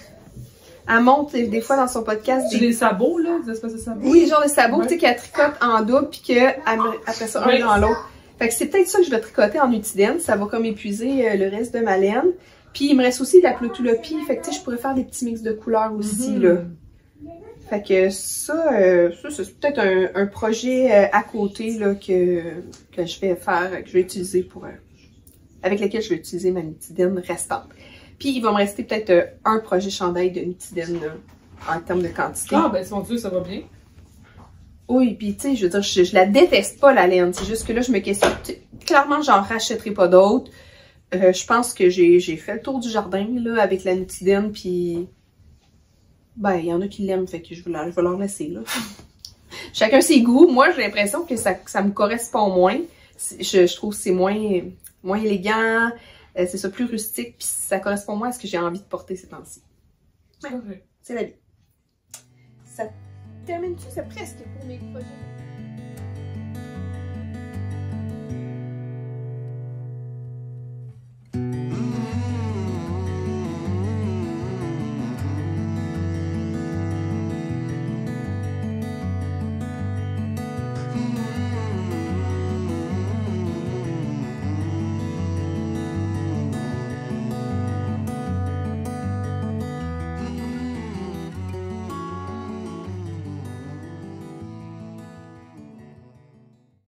Elle monte des fois dans son podcast des sabots, là, des espèces de sabots. Oui, genre de sabots, ouais. Tu sais, qu'elle tricote en double, puis qu'après ça, un dans l'autre. Fait que c'est peut-être ça que je vais tricoter en Nutidène, ça va comme épuiser le reste de ma laine. Puis il me reste aussi de la plotulopie, fait que tu sais, je pourrais faire des petits mix de couleurs aussi, là. Fait que ça c'est peut-être un projet à côté, là, que je vais faire, que je vais utiliser pour... avec lequel je vais utiliser ma Nutidène restante. Puis il va me rester peut-être un projet chandail de Nutidène, là, en termes de quantité. Ah, ben mon Dieu, ça va bien. Oui, puis tu sais, je veux dire, je la déteste pas, la laine. C'est juste que là, je me questionne. Clairement, j'en rachèterai pas d'autres. Je pense que j'ai fait le tour du jardin, là, avec la Nutidène, puis... Ben, il y en a qui l'aiment, fait que je vais leur laisser, là. Chacun ses goûts. Moi, j'ai l'impression que ça me correspond moins. Je trouve que c'est moins élégant, c'est ça, plus rustique, puis ça correspond moins à ce que j'ai envie de porter ces temps-ci. Ouais, c'est la vie. Ça termine-tu? C'est presque pour mes projets.